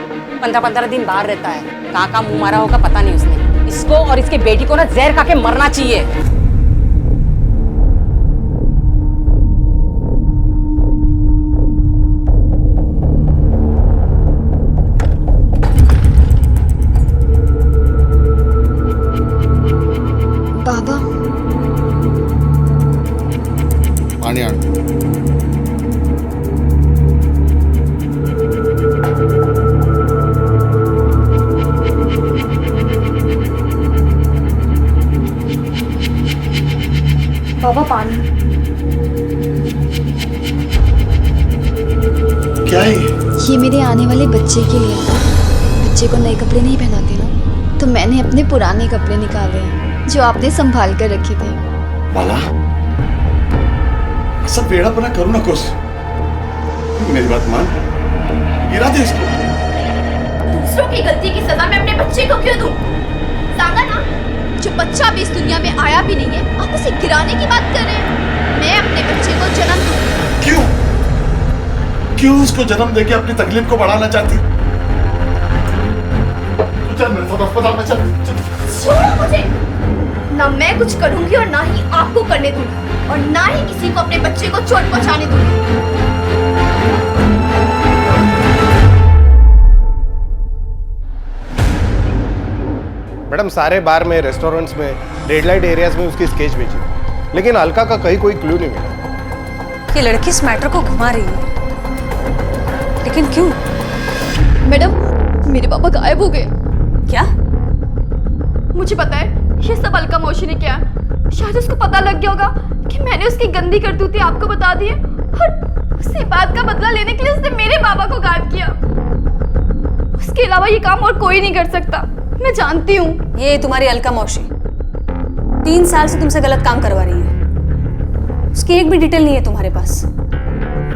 15-15 दिन बाहर रहता है, कहाँ मुंह मारा होगा पता नहीं उसने। इसको और इसके बेटी को ना जहर खा के मरना चाहिए। बाबा पानी आन। बाबा पानी। क्या है ये मेरे आने वाले बच्चे के लिए। बच्चे को नए कपड़े नहीं पहनाते ना, तो मैंने अपने पुराने कपड़े निकाले हैं जो आपने संभाल कर रखे थे। बाला, सब बेड़ापना करो ना कुछ, मेरी बात मान, गिरा दे इसको। दूसरों की गलती की सजा मैं अपने बच्चे को क्यों दूं? सागा ना, जो बच्चा अभी इस दुनिया में आया भी नहीं है, आप उसे गिराने की बात कर रहे हैं। मैं अपने बच्चे को जन्म दूं। क्यों? क्यों उसको जन्म देके अपनी तकलीफ को बढ़ाना चाहती? चल मेरे साथ अस्पताल में चल। छोड़ो मुझे। ना मैं कुछ करूंगी और ना ही आपको करने दूंगी, और ना ही किसी को अपने बच्चे को चोट पहुंचाने दूंगी। मैडम सारे बार में, रेस्टोरेंट्स में, रेड लाइट एरियाज में उसकी स्केच भेजी, लेकिन अलका का कहीं कोई क्लू नहीं मिला। ये लड़की इस मैटर को घुमा रही है, लेकिन क्यों? मैडम, मेरे पापा गायब हो गए। क्या? मुझे पता है ये सब अलका मौसी ने किया। शायद उसको पता लग गया होगा कि मैंने उसकी गंदी करतूतें आपको बता दी है, और उसी बात का बदला लेने के लिए उसने मेरे बाबा को गायब किया। उसके अलावा ये काम और कोई नहीं कर सकता, मैं जानती हूँ। ये तुम्हारी अलका मौसी 3 साल से तुमसे गलत काम करवा रही है। उसकी एक भी डिटेल नहीं है तुम्हारे पास।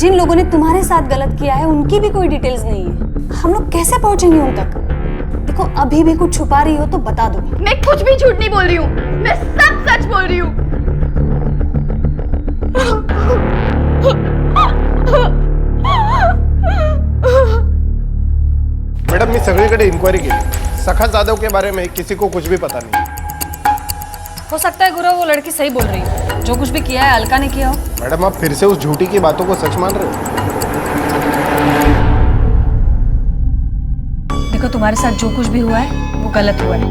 जिन लोगों ने तुम्हारे साथ गलत किया है उनकी भी कोई डिटेल्स नहीं है। हम लोग कैसे पहुंचेंगे उन तक? देखो, अभी भी कुछ छुपा रही हो तो बता दो। मैं कुछ भी झूठ नहीं बोल रही हूँ, मैं सब सच बोल रही हूँ। मैडम मी सगळीकडे इन्क्वायरी केली, सखा जाधव के बारे में किसी को कुछ भी पता नहीं। हो सकता है गुरु वो लड़की सही बोल रही हो, जो कुछ भी किया है अलका ने किया हो। मैडम आप फिर से उस झूठी की बातों को सच मान रहे हो? देखो, तुम्हारे साथ जो कुछ भी हुआ है वो गलत हुआ है,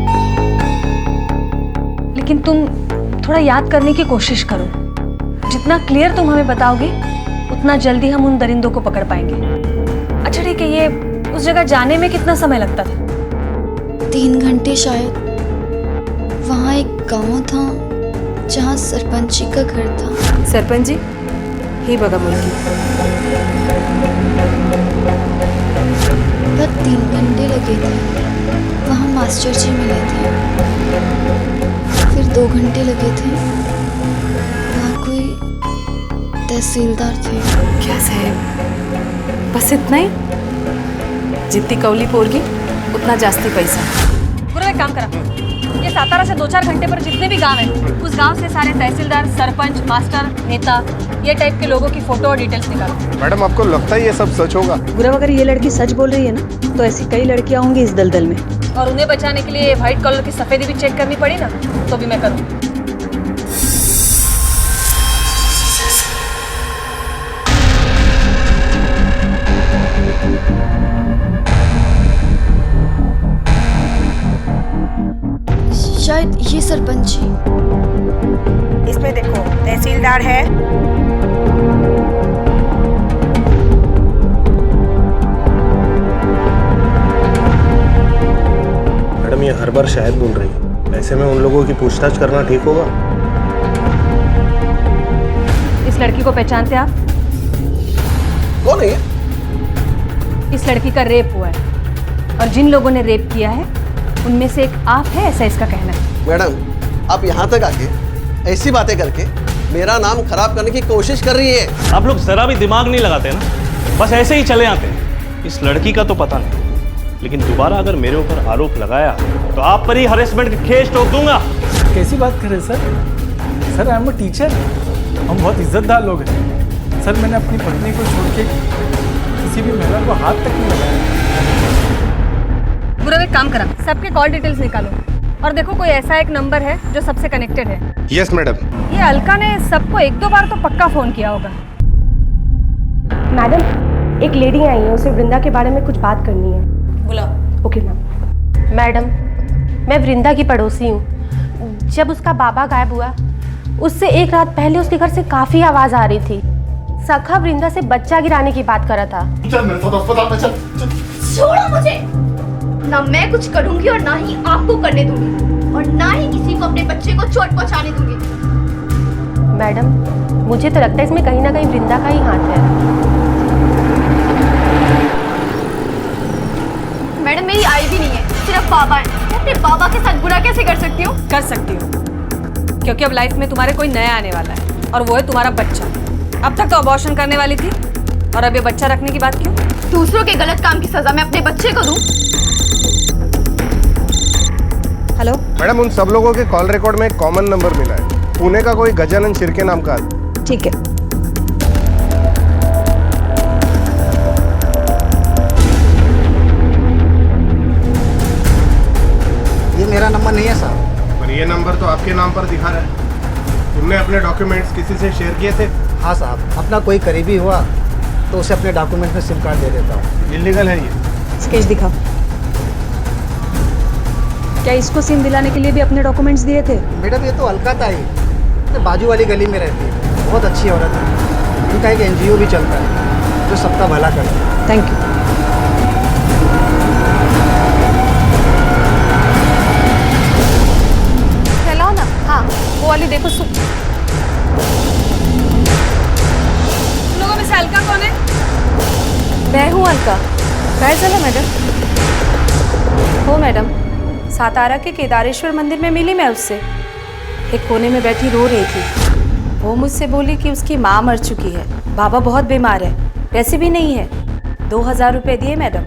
लेकिन तुम थोड़ा याद करने की कोशिश करो। जितना क्लियर तुम हमें बताओगे उतना जल्दी हम उन दरिंदों को पकड़ पाएंगे। अच्छा ठीक है, ये उस जगह जाने में कितना समय लगता था? 3 घंटे शायद। वहाँ एक गांव था जहाँ सरपंच जी का घर था। सरपंच जी ही बघा मुलगी। बस 3 घंटे लगे थे। वहाँ मास्टर जी मिले थे, फिर 2 घंटे लगे थे। वहाँ कोई तहसीलदार थे। क्या साहेब, बस इतना ही? जितनी कौली पोरगी उतना जास्ती पैसा। गुरु एक काम करा, ये सातारा से 2-4 घंटे पर जितने भी गांव हैं, उस गांव से सारे तहसीलदार, सरपंच, मास्टर, नेता, ये टाइप के लोगों की फोटो और डिटेल्स निकालो। मैडम आपको लगता है ये सब सच होगा? गुरु, अगर ये लड़की सच बोल रही है ना, तो ऐसी कई लड़कियां होंगी इस दलदल में, और उन्हें बचाने के लिए व्हाइट कलर की सफेदी भी चेक करनी पड़ी ना, तो भी मैं करूँ। शायद ये सरपंच जी। इसमें देखो तहसीलदार है, मैडम ये हर बार शायद बोल रही है, ऐसे में उन लोगों की पूछताछ करना ठीक होगा? इस लड़की को पहचानते आप? कौन है? इस लड़की का रेप हुआ है, और जिन लोगों ने रेप किया है उनमें से एक आप है, ऐसा इसका कहना है। मैडम आप यहाँ तक आके ऐसी बातें करके मेरा नाम खराब करने की कोशिश कर रही है। आप लोग जरा भी दिमाग नहीं लगाते ना, बस ऐसे ही चले आते हैं। इस लड़की का तो पता नहीं, लेकिन दोबारा अगर मेरे ऊपर आरोप लगाया तो आप पर ही हरेसमेंट के केस ठोक दूंगा। कैसी बात कर रहे हैं sir? Sir I am a teacher, हम बहुत इज्जतदार लोग हैं। सर मैंने अपनी पत्नी को छोड़ के किसी भी महिला को हाथ तक नहीं लगाया। गुरु एक काम करा, सबके कॉल डिटेल्स निकालो और देखो कोई ऐसा एक नंबर है जो सबसे कनेक्टेड है। Yes madam. ये अलका ने सबको 1-2 बार तो पक्का फोन किया होगा। मैडम एक लेडी आई है, उसे वृंदा के बारे में कुछ बात करनी है। बुलाओ। Okay ma'am. मैडम मैं वृंदा की पड़ोसी हूँ। जब उसका बाबा गायब हुआ उससे एक रात पहले उसके घर से काफी आवाज आ रही थी। सखा वृंदा से बच्चा गिराने की बात कर रहा था। चल मेरे साथ अस्पताल में चल। छोड़ो मुझे, ना मैं कुछ करूंगी और ना ही आपको करने दूंगी, और ना ही किसी को अपने बच्चे को चोट पहुंचाने दूंगी। मैडम मुझे तो लगता है इसमें कहीं ना कहीं वृंदा का ही हाथ है। मैडम मेरी आई भी नहीं है, सिर्फ बाबा है। मैं अपने बाबा के साथ बुरा कैसे कर सकती हूँ? कर सकती हो, क्योंकि अब लाइफ में तुम्हारे कोई नया आने वाला है और वो है तुम्हारा बच्चा। अब तक तो अबॉर्शन करने वाली थी और अब ये बच्चा रखने की बात क्यों? दूसरों के गलत काम की सजा मैं अपने बच्चे को दूं? हेलो मैडम उन सब लोगों के कॉल रिकॉर्ड में एक कॉमन नंबर मिला है, पुणे का कोई गजानन शिर्के नाम का। ठीक है। ये मेरा नंबर नहीं है साहब। पर ये नंबर तो आपके नाम पर दिखा रहा है। तुमने अपने डॉक्यूमेंट्स किसी से शेयर किए थे? हाँ साहब, अपना कोई करीबी हुआ तो उसे अपने डॉक्यूमेंट में सिम कार्ड दे देता हूँ। इलीगल है ये। स्केच दिखाओ। क्या इसको सिम दिलाने के लिए भी अपने डॉक्यूमेंट्स दिए थे? मैडम ये तो अलका ताई है, बाजू वाली गली में रहती है, बहुत अच्छी औरत है। उनका एक NGO भी चलता है जो सबका भला करता है। Thank you. चलाओ ना। हाँ वो वाली देखो। लोगों में से अलका कौन है? मैं हूँ अलका। काय झालं मैडम? हो मैडम, सातारा के केदारेश्वर मंदिर में मिली मैं उससे। एक कोने में बैठी रो रही थी। वो मुझसे बोली कि उसकी माँ मर चुकी है, बाबा बहुत बीमार है, पैसे भी नहीं है। 2000 रुपये दिए मैडम।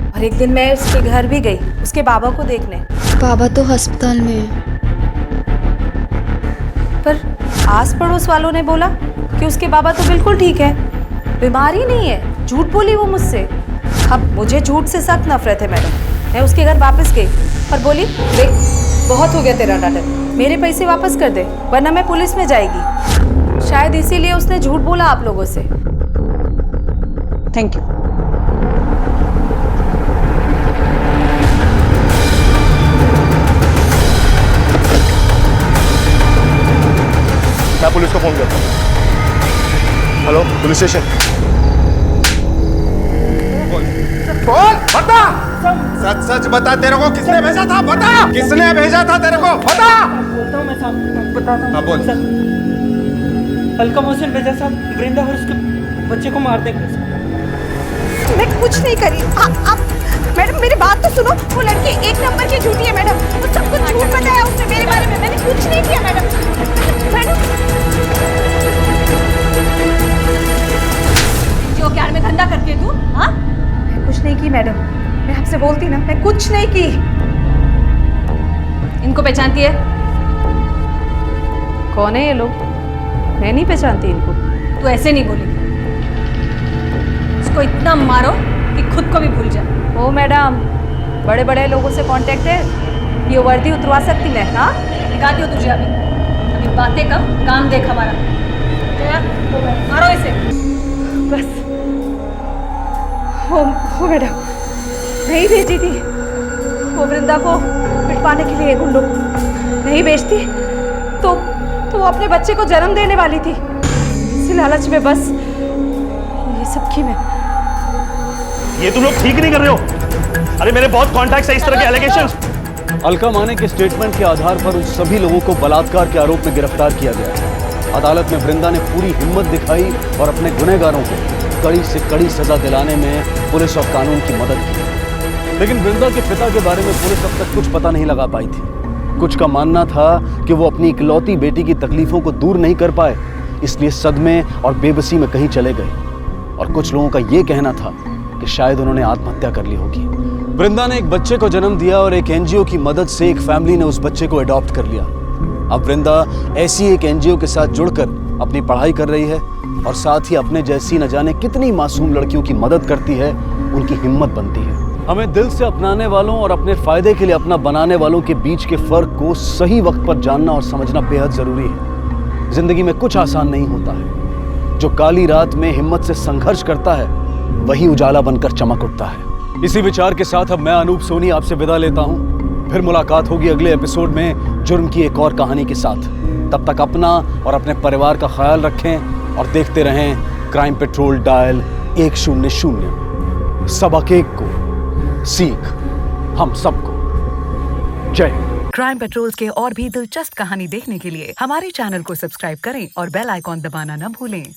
और एक दिन मैं उसके घर भी गई उसके बाबा को देखने। बाबा तो अस्पताल में है। पर आस पड़ोस वालों ने बोला कि उसके बाबा तो बिल्कुल ठीक है, बीमार ही नहीं है। झूठ बोली वो मुझसे। अब मुझे झूठ से सख्त नफरत है मैडम। मैं उसके घर वापस गई पर बोली देख बहुत हो गया तेरा नाटक, मेरे पैसे वापस कर दे वरना मैं पुलिस में जाएगी। शायद इसीलिए उसने झूठ बोला आप लोगों से। Thank you. मैं पुलिस को फोन करता हूँ। Hello police station. बोल बता, सच सच बता, तेरे को किसने भेजा था? बता किसने भेजा था तेरे को? बता। बोलता हूँ मैं साहब, बताता हूँ। हाँ बोल। अलका मोहसिन भेजा साहब, वृंदा और उसके बच्चे को मार देंगे। मैं कुछ नहीं करी। आप मैडम मेरी बात तो सुनो। वो लड़की 1 नंबर की झूठी है मैडम। वो सब कुछ झूठ बताया उसने मेरे बारे में। मैंने कुछ नहीं किया मैडम। जो प्यार में धंधा करती है तू? हाँ मैं कुछ नहीं की मैडम, मैं आपसे बोलती ना, मैं कुछ नहीं की। इनको पहचानती है? कौन है ये लोग? मैं नहीं पहचानती इनको। तू ऐसे नहीं बोलेगी। इसको इतना मारो कि खुद को भी भूल जाए। ओ मैडम, बड़े बड़े लोगों से कांटेक्ट है, ये वर्दी उतरवा सकती मैं? हाँ दिखाती हो तुझे। अभी बातें कम, काम देख हमारा। मारो इसे। बस हो मैडम, नहीं भेजी थी वो वृंदा को पिटवाने के लिए गुंडों। नहीं बेचती तो वो अपने बच्चे को जन्म देने वाली थी। इसी लालच में बस ये सब की मैं। ये तुम लोग ठीक नहीं कर रहे हो। अरे मेरे बहुत कॉन्टैक्ट्स है इस तरह के एलिगेशंस। अलका माने के स्टेटमेंट के आधार पर उन सभी लोगों को बलात्कार के आरोप में गिरफ्तार किया गया। अदालत में वृंदा ने पूरी हिम्मत दिखाई और अपने गुनहगारों को कड़ी से कड़ी सजा दिलाने में पुलिस और कानून की मदद की। लेकिन वृंदा के पिता के बारे में पुलिस अब तक कुछ पता नहीं लगा पाई थी। कुछ का मानना था कि वो अपनी इकलौती बेटी की तकलीफों को दूर नहीं कर पाए, इसलिए सदमे और बेबसी में कहीं चले गए। और कुछ लोगों का ये कहना था कि शायद उन्होंने आत्महत्या कर ली होगी। वृंदा ने एक बच्चे को जन्म दिया और एक एनजीओ की मदद से एक फैमिली ने उस बच्चे को अडॉप्ट कर लिया। अब वृंदा ऐसी एक एनजीओ के साथ जुड़कर अपनी पढ़ाई कर रही है और साथ ही अपने जैसी न जाने कितनी मासूम लड़कियों की मदद करती है, उनकी हिम्मत बनती है। हमें दिल से अपनाने वालों और अपने फायदे के लिए अपना बनाने वालों के बीच के फर्क को सही वक्त पर जानना और समझना बेहद जरूरी है। जिंदगी में कुछ आसान नहीं होता है। जो काली रात में हिम्मत से संघर्ष करता है वही उजाला बनकर चमक उठता है। इसी विचार के साथ अब मैं अनूप सोनी आपसे विदा लेता हूं। फिर मुलाकात होगी अगले एपिसोड में जुर्म की एक और कहानी के साथ। तब तक अपना और अपने परिवार का ख्याल रखें और देखते रहें क्राइम पेट्रोल डायल 100। सबक एक को सीख हम सबको। जय हिंद। क्राइम पेट्रोल्स के और भी दिलचस्प कहानी देखने के लिए हमारे चैनल को सब्सक्राइब करें और बेल आइकॉन दबाना न भूलें।